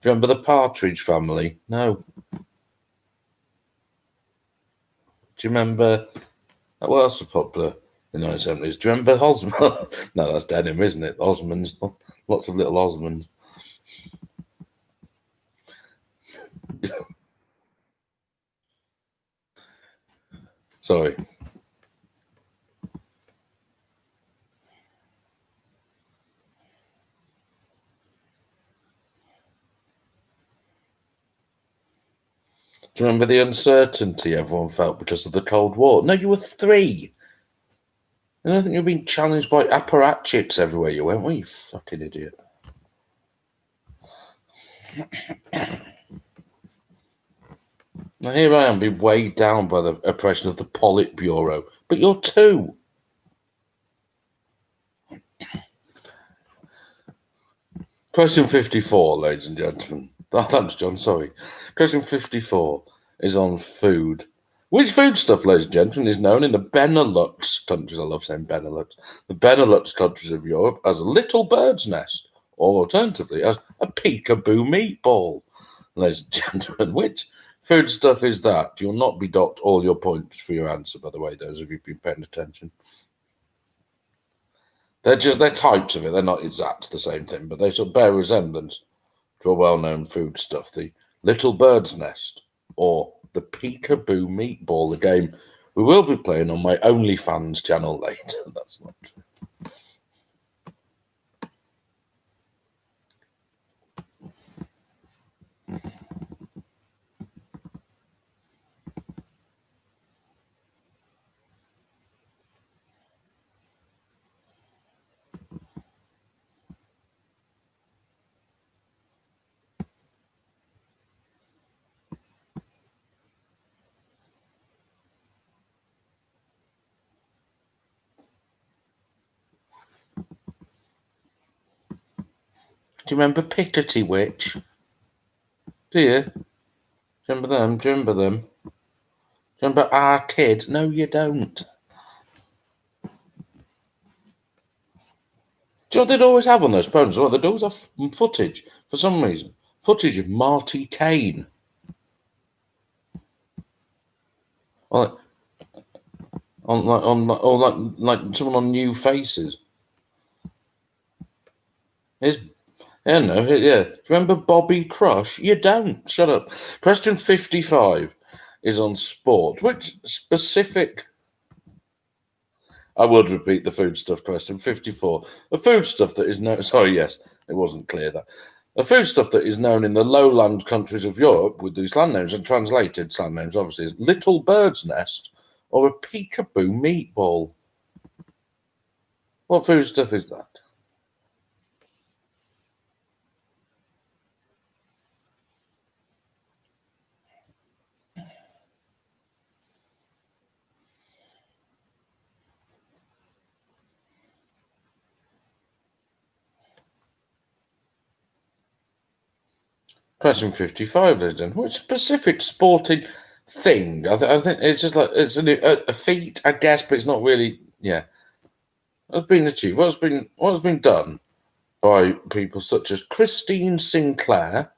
the Partridge Family? No. Do you remember what else was popular in the 1970s? Do you remember Osmond? No, that's denim, isn't it? Osmonds. Lots of little Osmonds. Sorry. Do you remember the uncertainty everyone felt because of the Cold War? No, you were 3. I don't think you were being challenged by apparatchiks everywhere you went, were you, fucking idiot? Now here I am being weighed down by the oppression of the Politburo, but you're 2. Question 54, ladies and gentlemen. Oh, thanks, John. Sorry. Question 54 is on food. Which foodstuff, ladies and gentlemen, is known in the Benelux countries? I love saying Benelux. The Benelux countries of Europe as a little bird's nest, or alternatively as a peekaboo meatball. Ladies and gentlemen, which foodstuff is that? You'll not be docked all your points for your answer, by the way, those of you who've been paying attention. They're types of it. They're not exact the same thing, but they sort of bear resemblance to a well-known foodstuff, the little bird's nest or the peekaboo meatball, the game we will be playing on my OnlyFans channel later. That's not true. Do you remember Pickety Witch? Do you? Do you remember them? Do you remember them? Do you remember Our Kid? No, you don't. Do you know what they'd always have on those programs? Well, they'd always have footage, for some reason. Footage of Marty Kane. Like someone on New Faces. Yeah. Do you remember Bobby Crush? You don't. Shut up. Question 55 is on sport. Which specific... I would repeat the foodstuff question. 54. A foodstuff that is known... Sorry, yes, it wasn't clear that. A foodstuff that is known in the lowland countries of Europe with these land names and translated land names, obviously, is Little Bird's Nest or a peekaboo meatball. What foodstuff is that? Question 55, ladies and gentlemen. Which specific sporting thing? I think it's just like it's a feat, I guess, but it's not really. Yeah, what's been achieved? What has been done by people such as Christine Sinclair,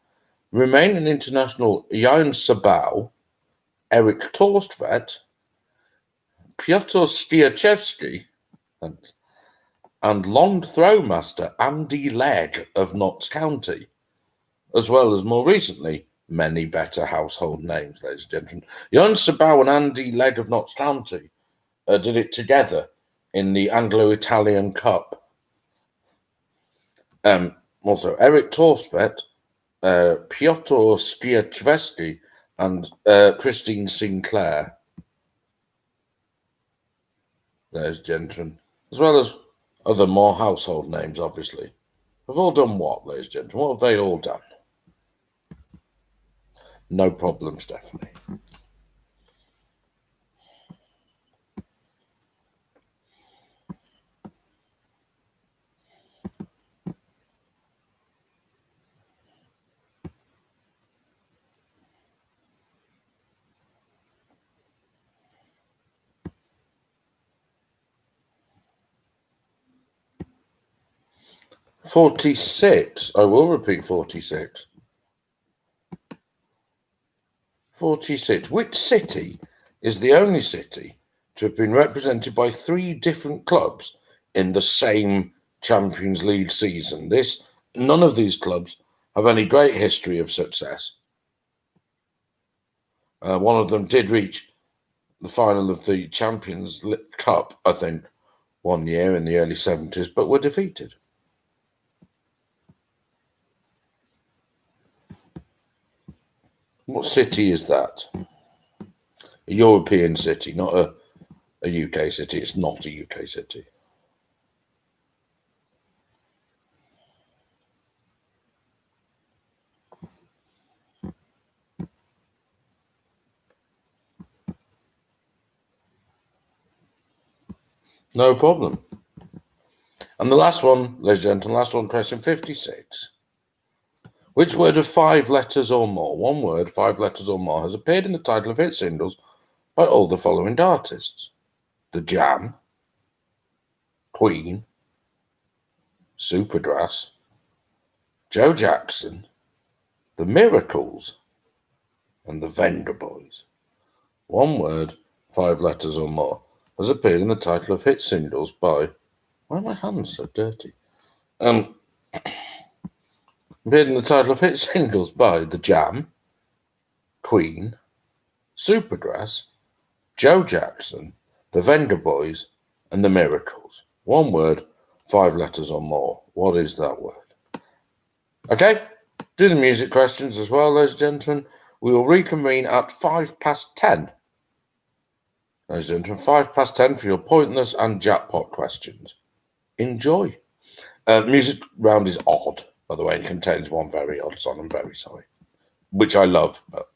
Romanian international Jan Sabau, Eric Torstvedt, Piotr Skiachevsky and long throw master Andy Legg of Notts County, as well as more recently many better household names, ladies and gentlemen. Jan Sabau and Andy Legg of Notts County did it together in the Anglo-Italian Cup. Also, Eric Torsvet, Piotr Skiachevsky, and Christine Sinclair, ladies and gentlemen, as well as other more household names, obviously. Have all done what, ladies and gentlemen? What have they all done? No problem, Stephanie. "46. I will repeat 46. 46. Which city is the only city to have been represented by 3 different clubs in the same Champions League season? None of these clubs have any great history of success. One of them did reach the final of the Champions Cup, I think, one year in the early 70s, but were defeated. What city is that? A European city, not a UK city. It's not a UK city. No problem. And the last one, ladies and gentlemen, last one, question 56. Which word of 5 letters or more, one word, 5 letters or more, has appeared in the title of hit singles by all the following artists? The Jam, Queen, Supergrass, Joe Jackson, The Miracles, and the Vendor Boys. One word, 5 letters or more, has appeared in the title of hit singles by... Why are my hands so dirty? Appeared in the title of hit singles by The Jam, Queen, Supergrass, Joe Jackson, The Vendor Boys, and The Miracles. One word, 5 letters or more. What is that word? Okay, do the music questions as well, ladies and gentlemen. We will reconvene at 10:05. Ladies and gentlemen, 10:05 for your pointless and jackpot questions. Enjoy. The music round is odd, by the way, and contains one very odd song. I'm very sorry. Which I love, but...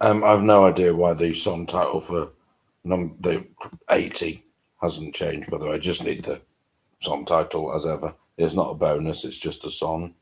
I've no idea why the song title for the 80 hasn't changed, by the way. I just need the song title as ever. It's not a bonus, it's just a song.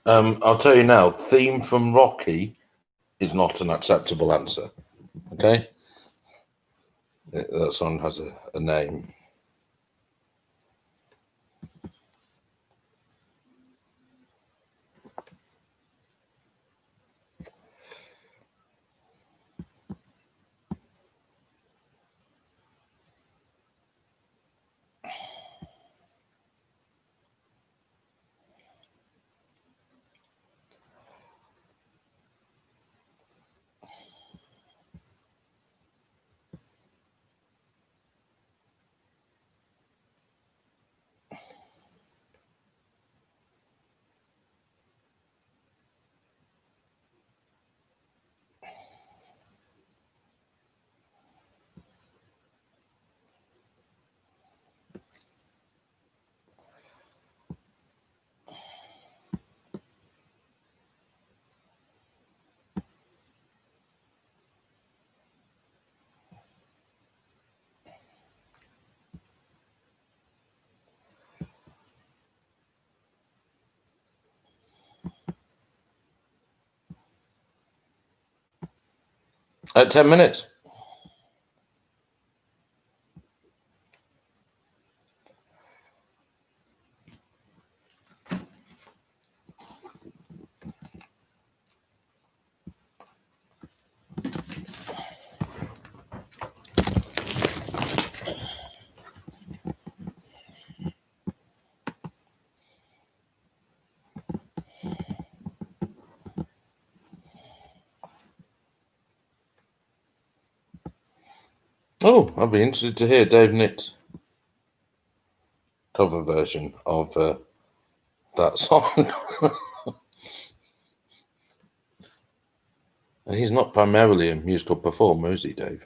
I'll tell you now. Theme from Rocky is not an acceptable answer. Okay, that song has a name. At 10 minutes. Oh, I'd be interested to hear Dave Nitt's cover version of that song. And he's not primarily a musical performer, is he, Dave?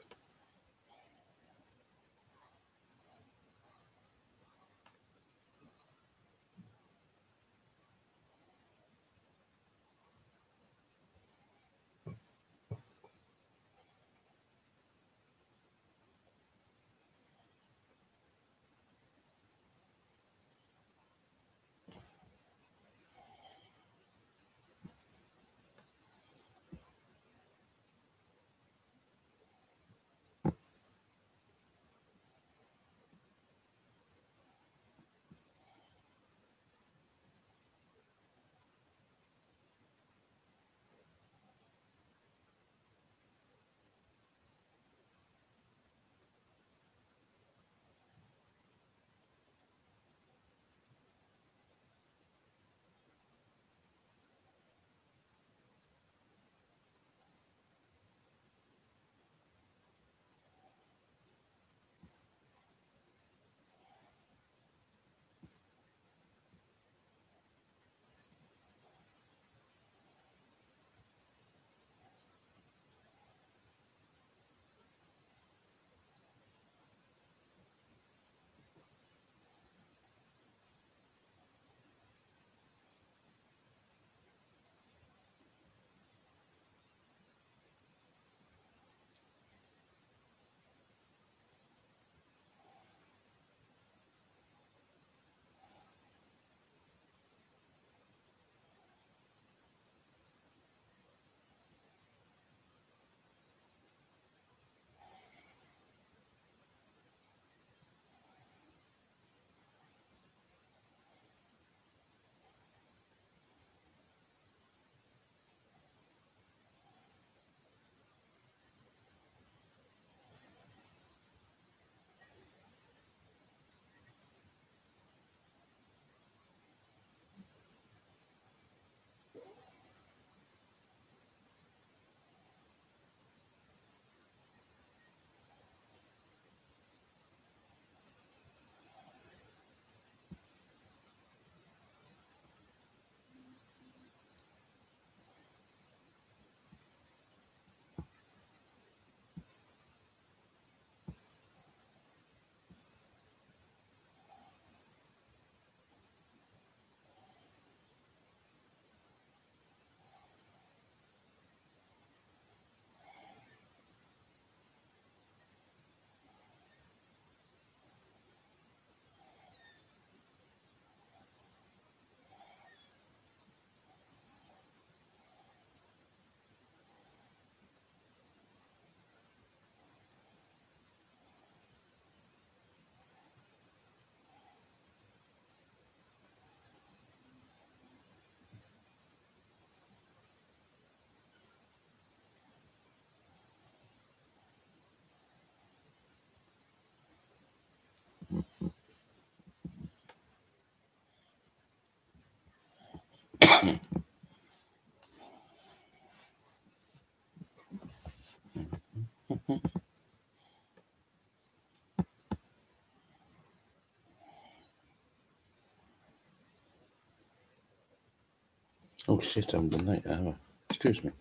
shit, I haven't done that yet, have I? Excuse me.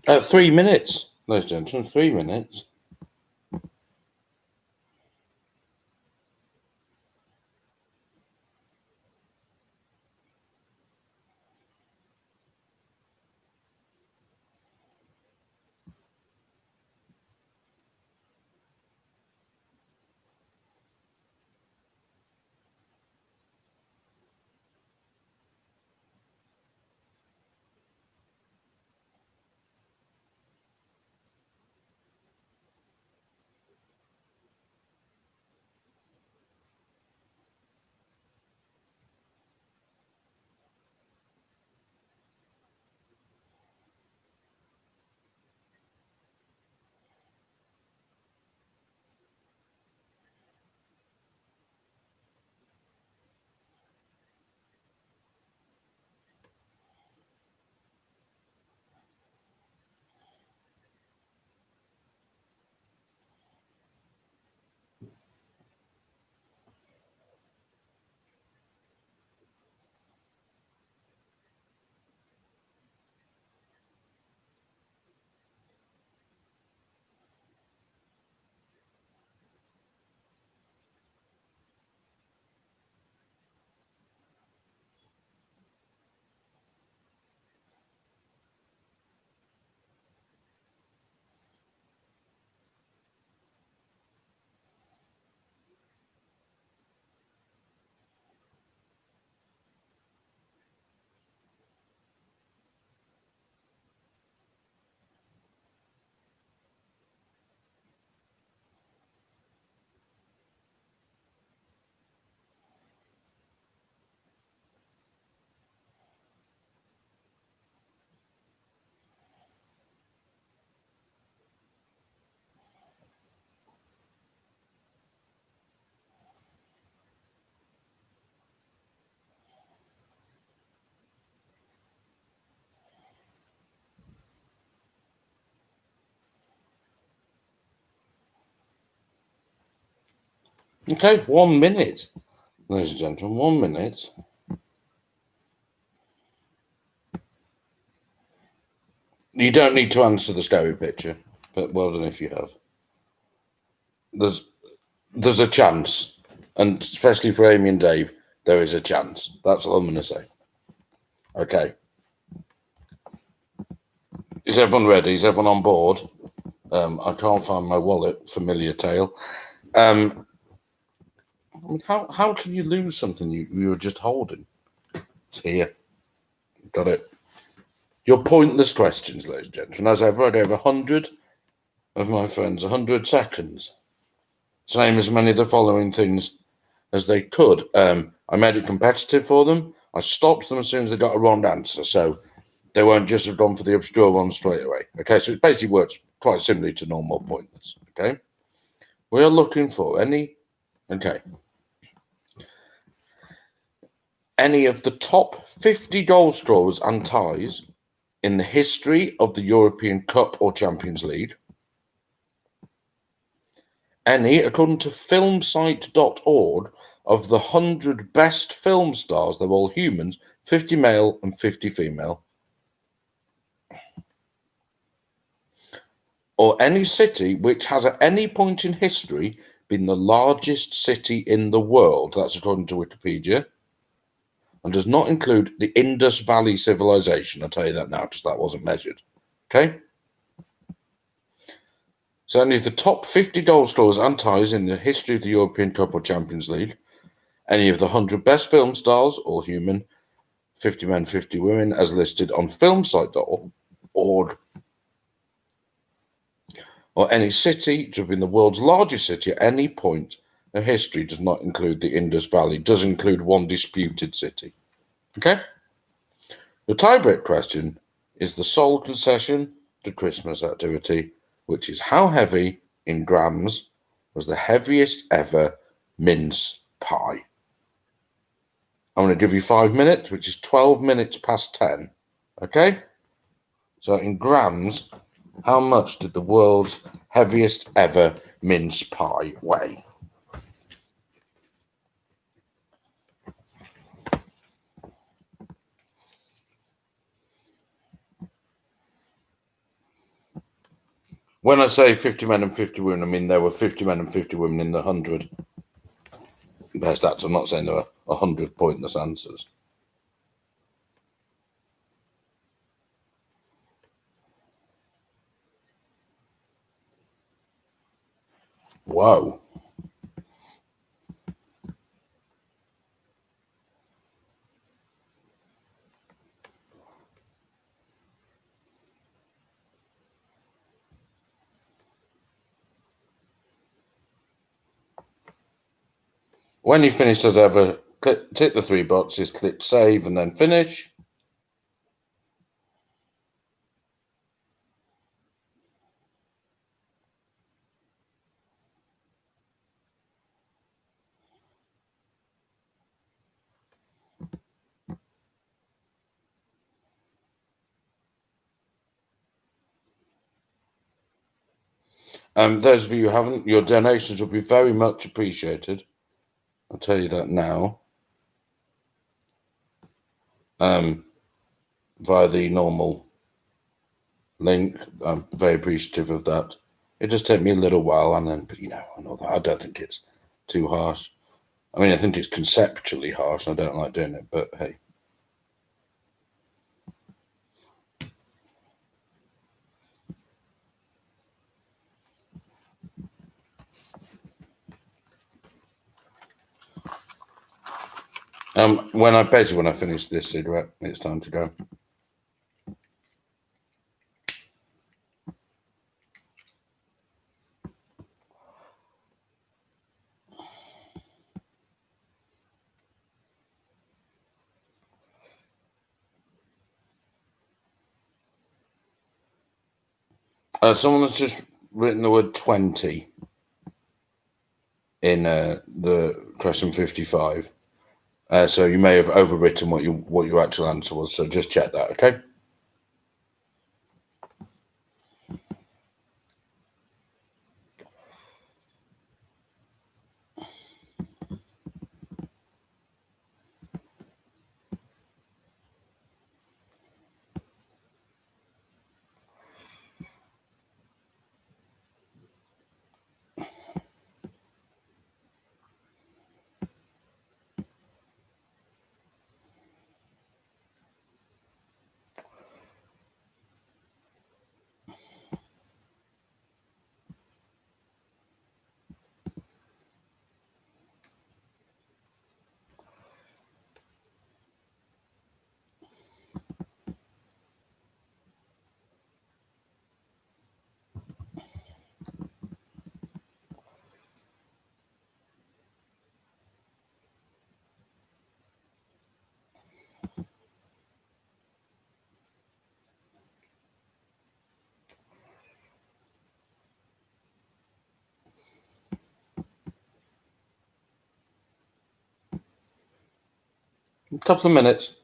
At 3 minutes, ladies and gentlemen, 3 minutes. Okay, 1 minute. Ladies and gentlemen, 1 minute. You don't need to answer the scary picture, but well done if you have. There's a chance, and especially for Amy and Dave, there is a chance. That's all I'm going to say. Okay. Is everyone ready? Is everyone on board? I can't find my wallet. Familiar tale. How can you lose something you were just holding? It's here. Got it. Your pointless questions, ladies and gentlemen. As I've read over 100 of my friends, 100 seconds. To name as many of the following things as they could. I made it competitive for them. I stopped them as soon as they got a wrong answer, so they won't just have gone for the obscure one straight away. Okay, so it basically works quite similarly to normal pointless. Okay, we are looking for any of the top 50 goal scorers and ties in the history of the European Cup or Champions League. Any, according to filmsite.org, of the 100 best film stars, they're all humans, 50 male and 50 female. Or any city which has at any point in history been the largest city in the world. That's according to Wikipedia. And does not include the Indus Valley civilization. I'll tell you that now because that wasn't measured. Okay? So any of the top 50 goal scorers and ties in the history of the European Cup or Champions League. Any of the 100 best film stars, all human, 50 men, 50 women, as listed on filmsite.org. Or any city to have been the world's largest city at any point in history. Does not include the Indus Valley. Does include one disputed city. Okay? The tiebreak question is the sole concession to Christmas activity, which is how heavy in grams was the heaviest ever mince pie? I'm going to give you 5 minutes, which is 12 minutes past 10. Okay? So in grams, how much did the world's heaviest ever mince pie weigh? When I say 50 men and 50 women, I mean there were 50 men and 50 women in the 100 best acts. I'm not saying there were 100 pointless answers. Whoa. When you finish as ever, tick the 3 boxes, click save, and then finish. Those of you who haven't, your donations will be very much appreciated. I'll tell you that now. Via the normal link. I'm very appreciative of that. It just take me a little while, and then, I know that. I don't think it's too harsh. I mean, I think it's conceptually harsh, and I don't like doing it, but hey. When I finish this cigarette, it's time to go. Someone has just written the word 20 in the question 55. So you may have overwritten what your actual answer was. So just check that, okay? Couple of minutes.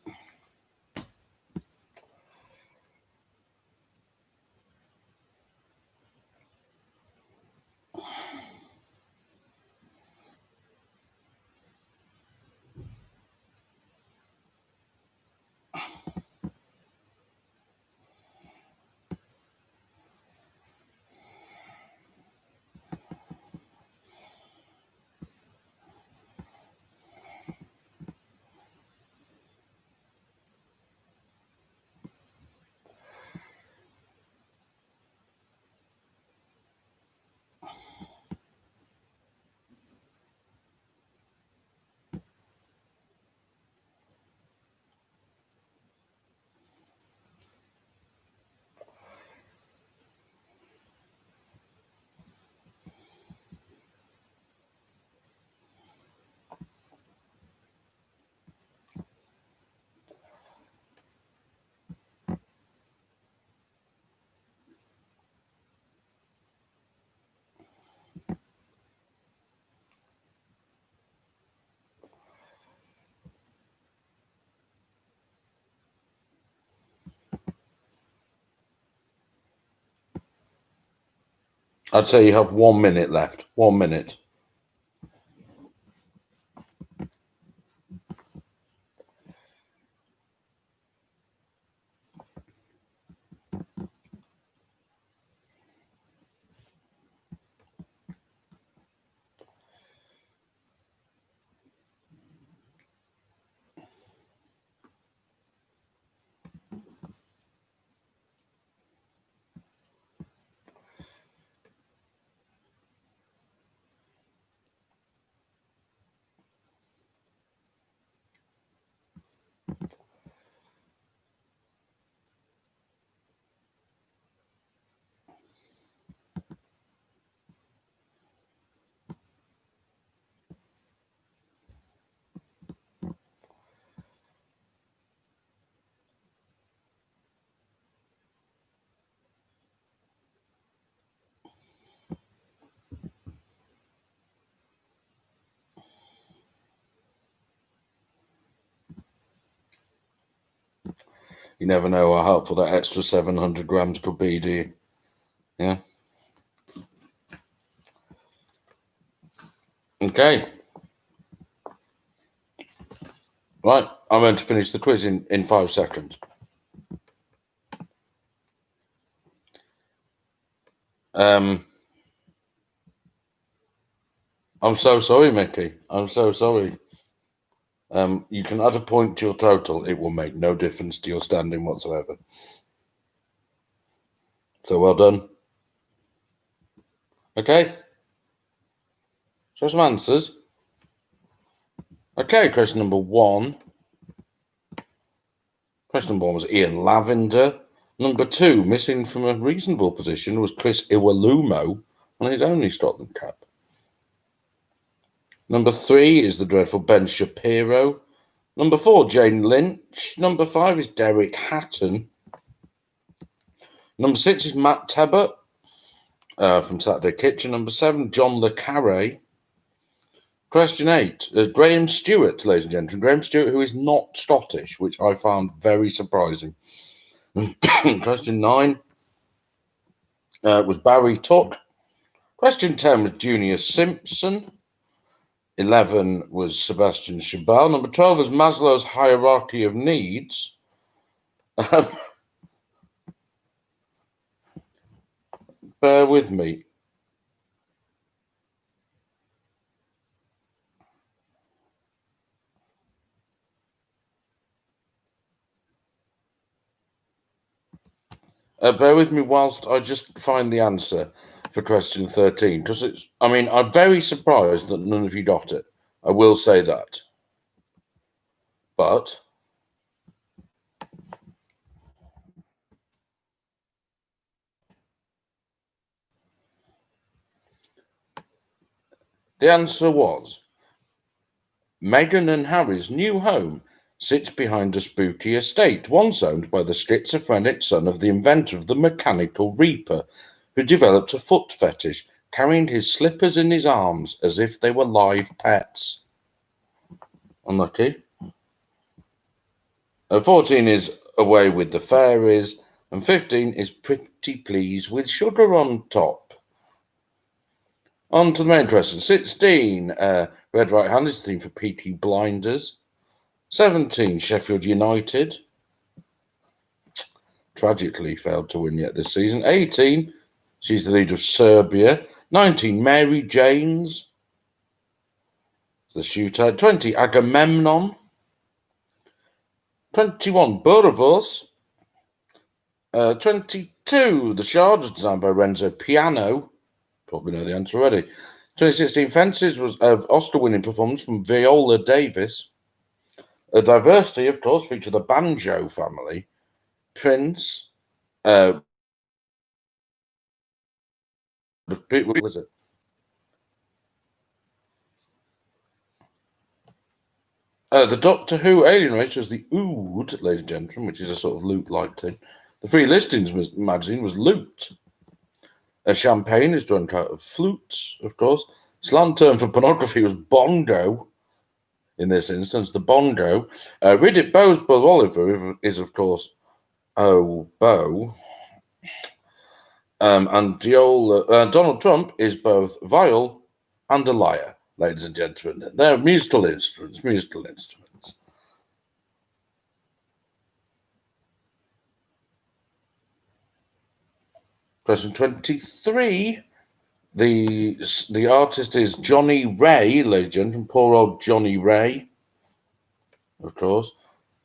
I'd say you have 1 minute left. 1 minute. You never know how helpful that extra 700 grams could be, do you? Yeah. Okay. Right. I'm going to finish the quiz in 5 seconds. I'm so sorry, Mickey. I'm so sorry. You can add a point to your total. It will make no difference to your standing whatsoever. So well done. Okay. So some answers. Okay, question number 1. Question number 1 was Ian Lavender. Number 2, missing from a reasonable position, was Chris Iwelumo on his only Scotland cap. Number 3 is the dreadful Ben Shapiro. Number 4, Jane Lynch. Number 5 is Derek Hatton. Number 6 is Matt Tebbutt from Saturday Kitchen. Number 7, John Le Carre. Question 8 is Graham Stewart, ladies and gentlemen. Graham Stewart, who is not Scottish, which I found very surprising. Question 9 was Barry Tuck. Question 10 was Junior Simpson. 11 was Sebastian Chabal. Number 12 was Maslow's hierarchy of needs. Bear with me. Bear with me whilst I just find the answer for question 13, because I'm very surprised that none of you got it. I will say that. But the answer was Meghan and Harry's new home sits behind a spooky estate, once owned by the schizophrenic son of the inventor of the mechanical reaper, who developed a foot fetish, carrying his slippers in his arms as if they were live pets. Unlucky. 14 is Away with the Fairies, and 15 is Pretty Please with Sugar on Top. On to the main question. 16, Red Right Hand is the theme for Peaky Blinders. 17, Sheffield United. Tragically failed to win yet this season. 18, she's the leader of Serbia. 19, Mary Janes, the shooter. 20, Agamemnon. 21, Burvos. 22, The Shard was designed by Renzo Piano. Probably know the answer already. 2016 Fences was an Oscar-winning performance from Viola Davis. A Diversity, of course, featured the banjo family. Prince. What was it? The Doctor Who alien race was the Ood, ladies and gentlemen, which is a sort of loot-like thing. The Free Listings magazine was Loot. Champagne is drunk out of flutes, of course. Slang term for pornography was bongo. In this instance, the bongo. Riddick Bowes Buzz Oliver is, of course, Bo. And Donald Trump is both viol and a liar, ladies and gentlemen. They're musical instruments. Question 23. The artist is Johnny Ray, ladies and gentlemen. Poor old Johnny Ray, of course.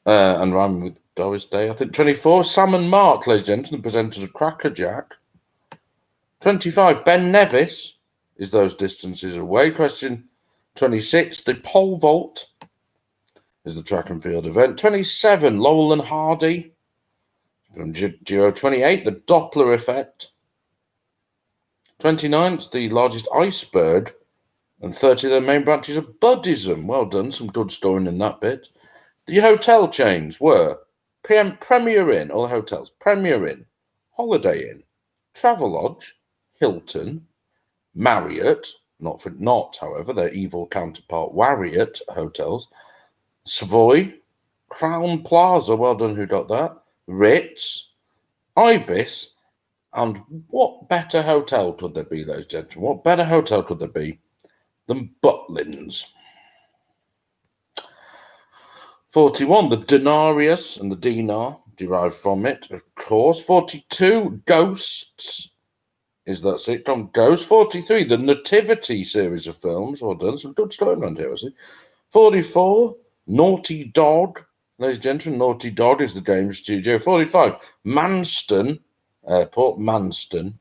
And rhyming with Doris Day, I think. 24. Sam and Mark, ladies and gentlemen, the presenters of Cracker Jack. 25. Ben Nevis is Those Distances Away. Question 26. The pole vault is the track and field event. 27. Laurel and Hardy from Giro. 28. The Doppler effect. 29. It's the largest iceberg. And 30. The main branches of Buddhism. Well done. Some good storing in that bit. The hotel chains were Premier Inn, all the hotels. Premier Inn, Holiday Inn, Travelodge, Hilton, Marriott, not, however, their evil counterpart, Warriott hotels, Savoy, Crown Plaza, well done, who got that, Ritz, Ibis, and what better hotel could there be, ladies and gentlemen? What better hotel could there be than Butlins? 41, the denarius and the dinar derived from it, of course. 42, Ghosts is that sitcom Ghosts. 43, the Nativity series of films. Well done, some good story around here, I see. 44, Naughty Dog. Ladies and gentlemen, Naughty Dog is the game studio. 45, Manston, Airport, Manston.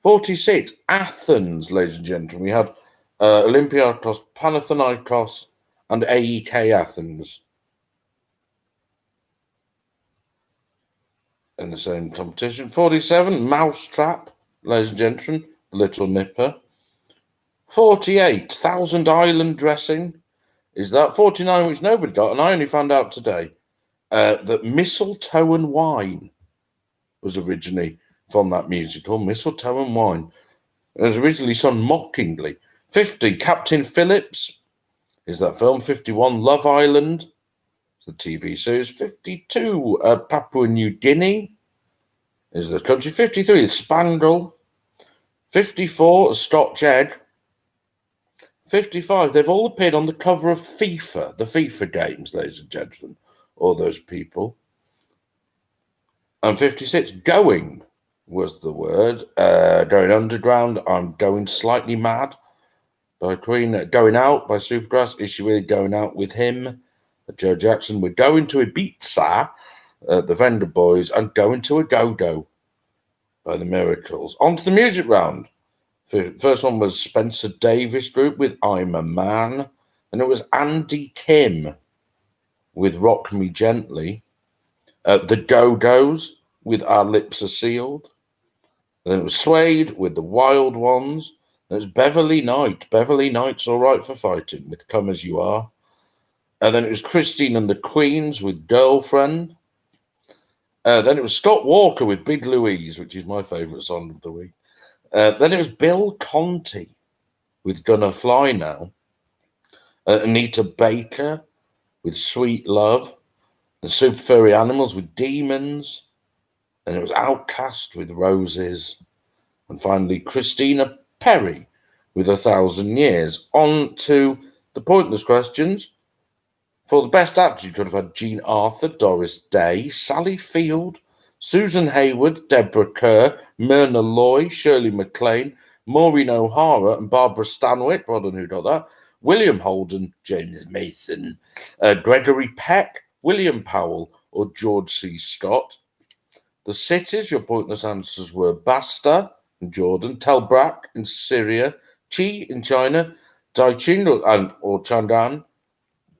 46, Athens, ladies and gentlemen. We had Olympiakos, Panathinaikos, and AEK Athens in the same competition. 47, Mousetrap, ladies and gentlemen, Little Nipper. 48, Thousand Island Dressing is that. 49, which nobody got, and I only found out today that Mistletoe and Wine was originally from that musical, Mistletoe and Wine. It was originally sung mockingly. 50, Captain Phillips is that film. 51, Love Island, the TV series. 52, Papua New Guinea is the country. 53, Spangle. 54, Scotch Egg. 55, they've all appeared on the cover of FIFA, the FIFA games, ladies and gentlemen, all those people. And 56, Going was the word. Going Underground, I'm Going Slightly Mad by Queen. Going Out by Supergrass, Is She Really Going Out with Him? Joe Jackson. We're Going to Ibiza, the Vendor Boys, and Going to a Go-Go by the Miracles. On to the music round. First one was Spencer Davis Group with I'm a Man. And it was Andy Kim with Rock Me Gently. The Go-Go's with Our Lips Are Sealed. And then it was Suede with The Wild Ones. And it was Beverly Knight. Beverly Knight's All Right for Fighting with Come As You Are. And then it was Christine and the Queens with Girlfriend. Then it was Scott Walker with Big Louise, which is my favourite song of the week. Then it was Bill Conti with Gonna Fly Now. Anita Baker with Sweet Love. The super furry animals with demons. And it was Outcast with Roses. And finally, Christina Perry with 1,000 Years. On to the pointless questions. For the best actor, you could have had Jean Arthur, Doris Day, Sally Field, Susan Hayward, Deborah Kerr, Myrna Loy, Shirley MacLaine, Maureen O'Hara, and Barbara Stanwyck. Well done, who got that? William Holden, James Mason, Gregory Peck, William Powell, or George C. Scott. The cities, your pointless answers were Basta in Jordan, Tel Brak in Syria, Chi in China, Daiqing or Chang'an,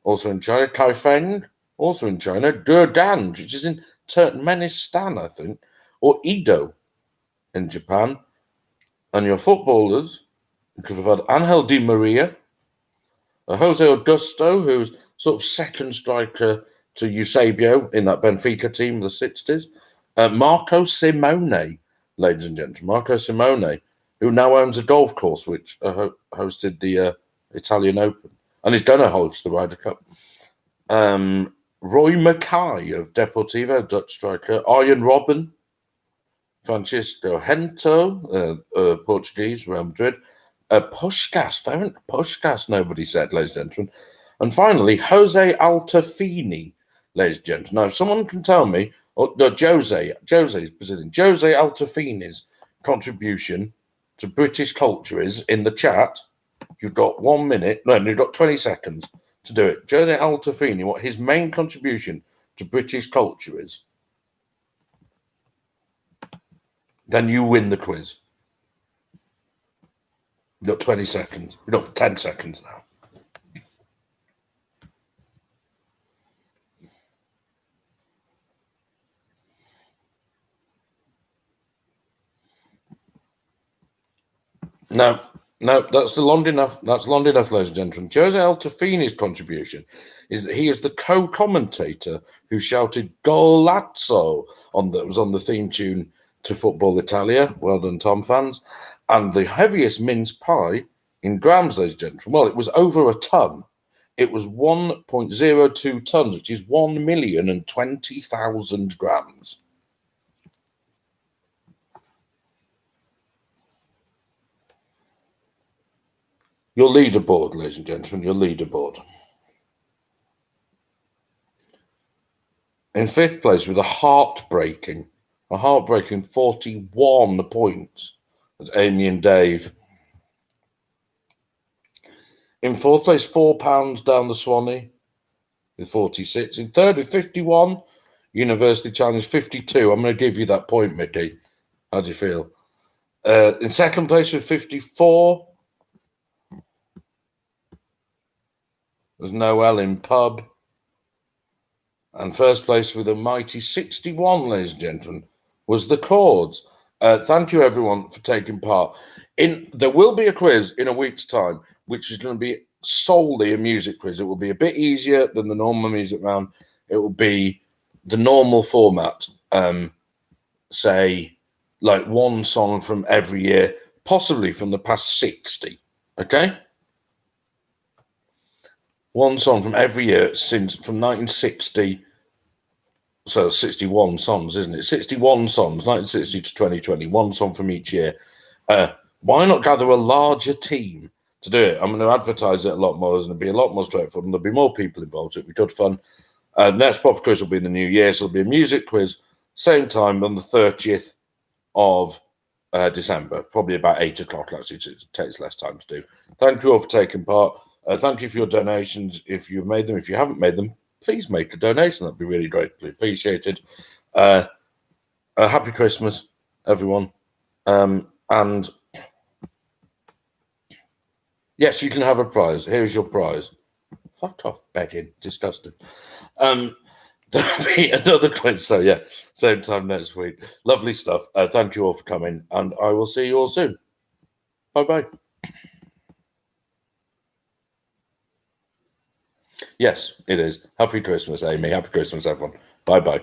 also in China, Kaifeng, also in China, Gurdan, which is in Turkmenistan, I think, or Edo in Japan. And your footballers, you could have had Angel Di Maria, Jose Augusto, who's sort of second striker to Eusebio in that Benfica team of the 60s. Marco Simone, ladies and gentlemen, Marco Simone, who now owns a golf course which hosted the Italian Open, and he's going to host the Ryder Cup. Roy Mackay of Deportivo, Dutch striker. Arjen Robben, Francisco Hento, Portuguese, Real Madrid. Puskás, nobody said, ladies and gentlemen. And finally, Jose Altafini, ladies and gentlemen. Now, if someone can tell me, Jose is Brazilian, Jose Altafini's contribution to British culture is in the chat. You've got 1 minute, no, you've got 20 seconds to do it. Jose Altafini, what his main contribution to British culture is. Then you win the quiz. You've got 20 seconds. You've got 10 seconds now. No, that's long enough. That's long enough, ladies and gentlemen. Jose Altafini's contribution is that he is the co-commentator who shouted "Golazzo" was on the theme tune to Football Italia. Well done, Tom fans. And the heaviest mince pie in grams, ladies and gentlemen. Well, it was over a ton. It was 1.02 tons, which is 1,020,000 grams. Your leaderboard, ladies and gentlemen, your leaderboard. In fifth place with a heartbreaking 41 points, that's Amy and Dave. In fourth place, £4 down the Swanee with 46. In third with 51, University Challenge 52. I'm going to give you that point, Mickey. How do you feel? In second place with 54, there's Noel in pub. And first place with a mighty 61, ladies and gentlemen, was the Chords. Thank you, everyone, for taking part. There will be a quiz in a week's time, which is going to be solely a music quiz. It will be a bit easier than the normal music round. It will be the normal format, say, like one song from every year, possibly from the past 60, okay? One song from every year from 1960. So 61 songs, isn't it? 61 songs, 1960 to 2020, one song from each year. Why not gather a larger team to do it? I'm going to advertise it a lot more. There's going to be a lot more straightforward, and there'll be more people involved. It'll be good fun. Next pop quiz will be in the new year, so it'll be a music quiz, same time on the 30th of December, probably about 8 o'clock. Actually, it takes less time to do. Thank you all for taking part. Thank you for your donations if you've made them. If you haven't made them, please make a donation. That'd be really greatly appreciated. Happy Christmas, everyone. And yes, you can have a prize. Here's your prize. Fuck off, begging. Disgusting. There'll be another quiz. So yeah, same time next week. Lovely stuff. Thank you all for coming, and I will see you all soon. Bye-bye. Yes, it is. Happy Christmas, Amy. Happy Christmas, everyone. Bye-bye.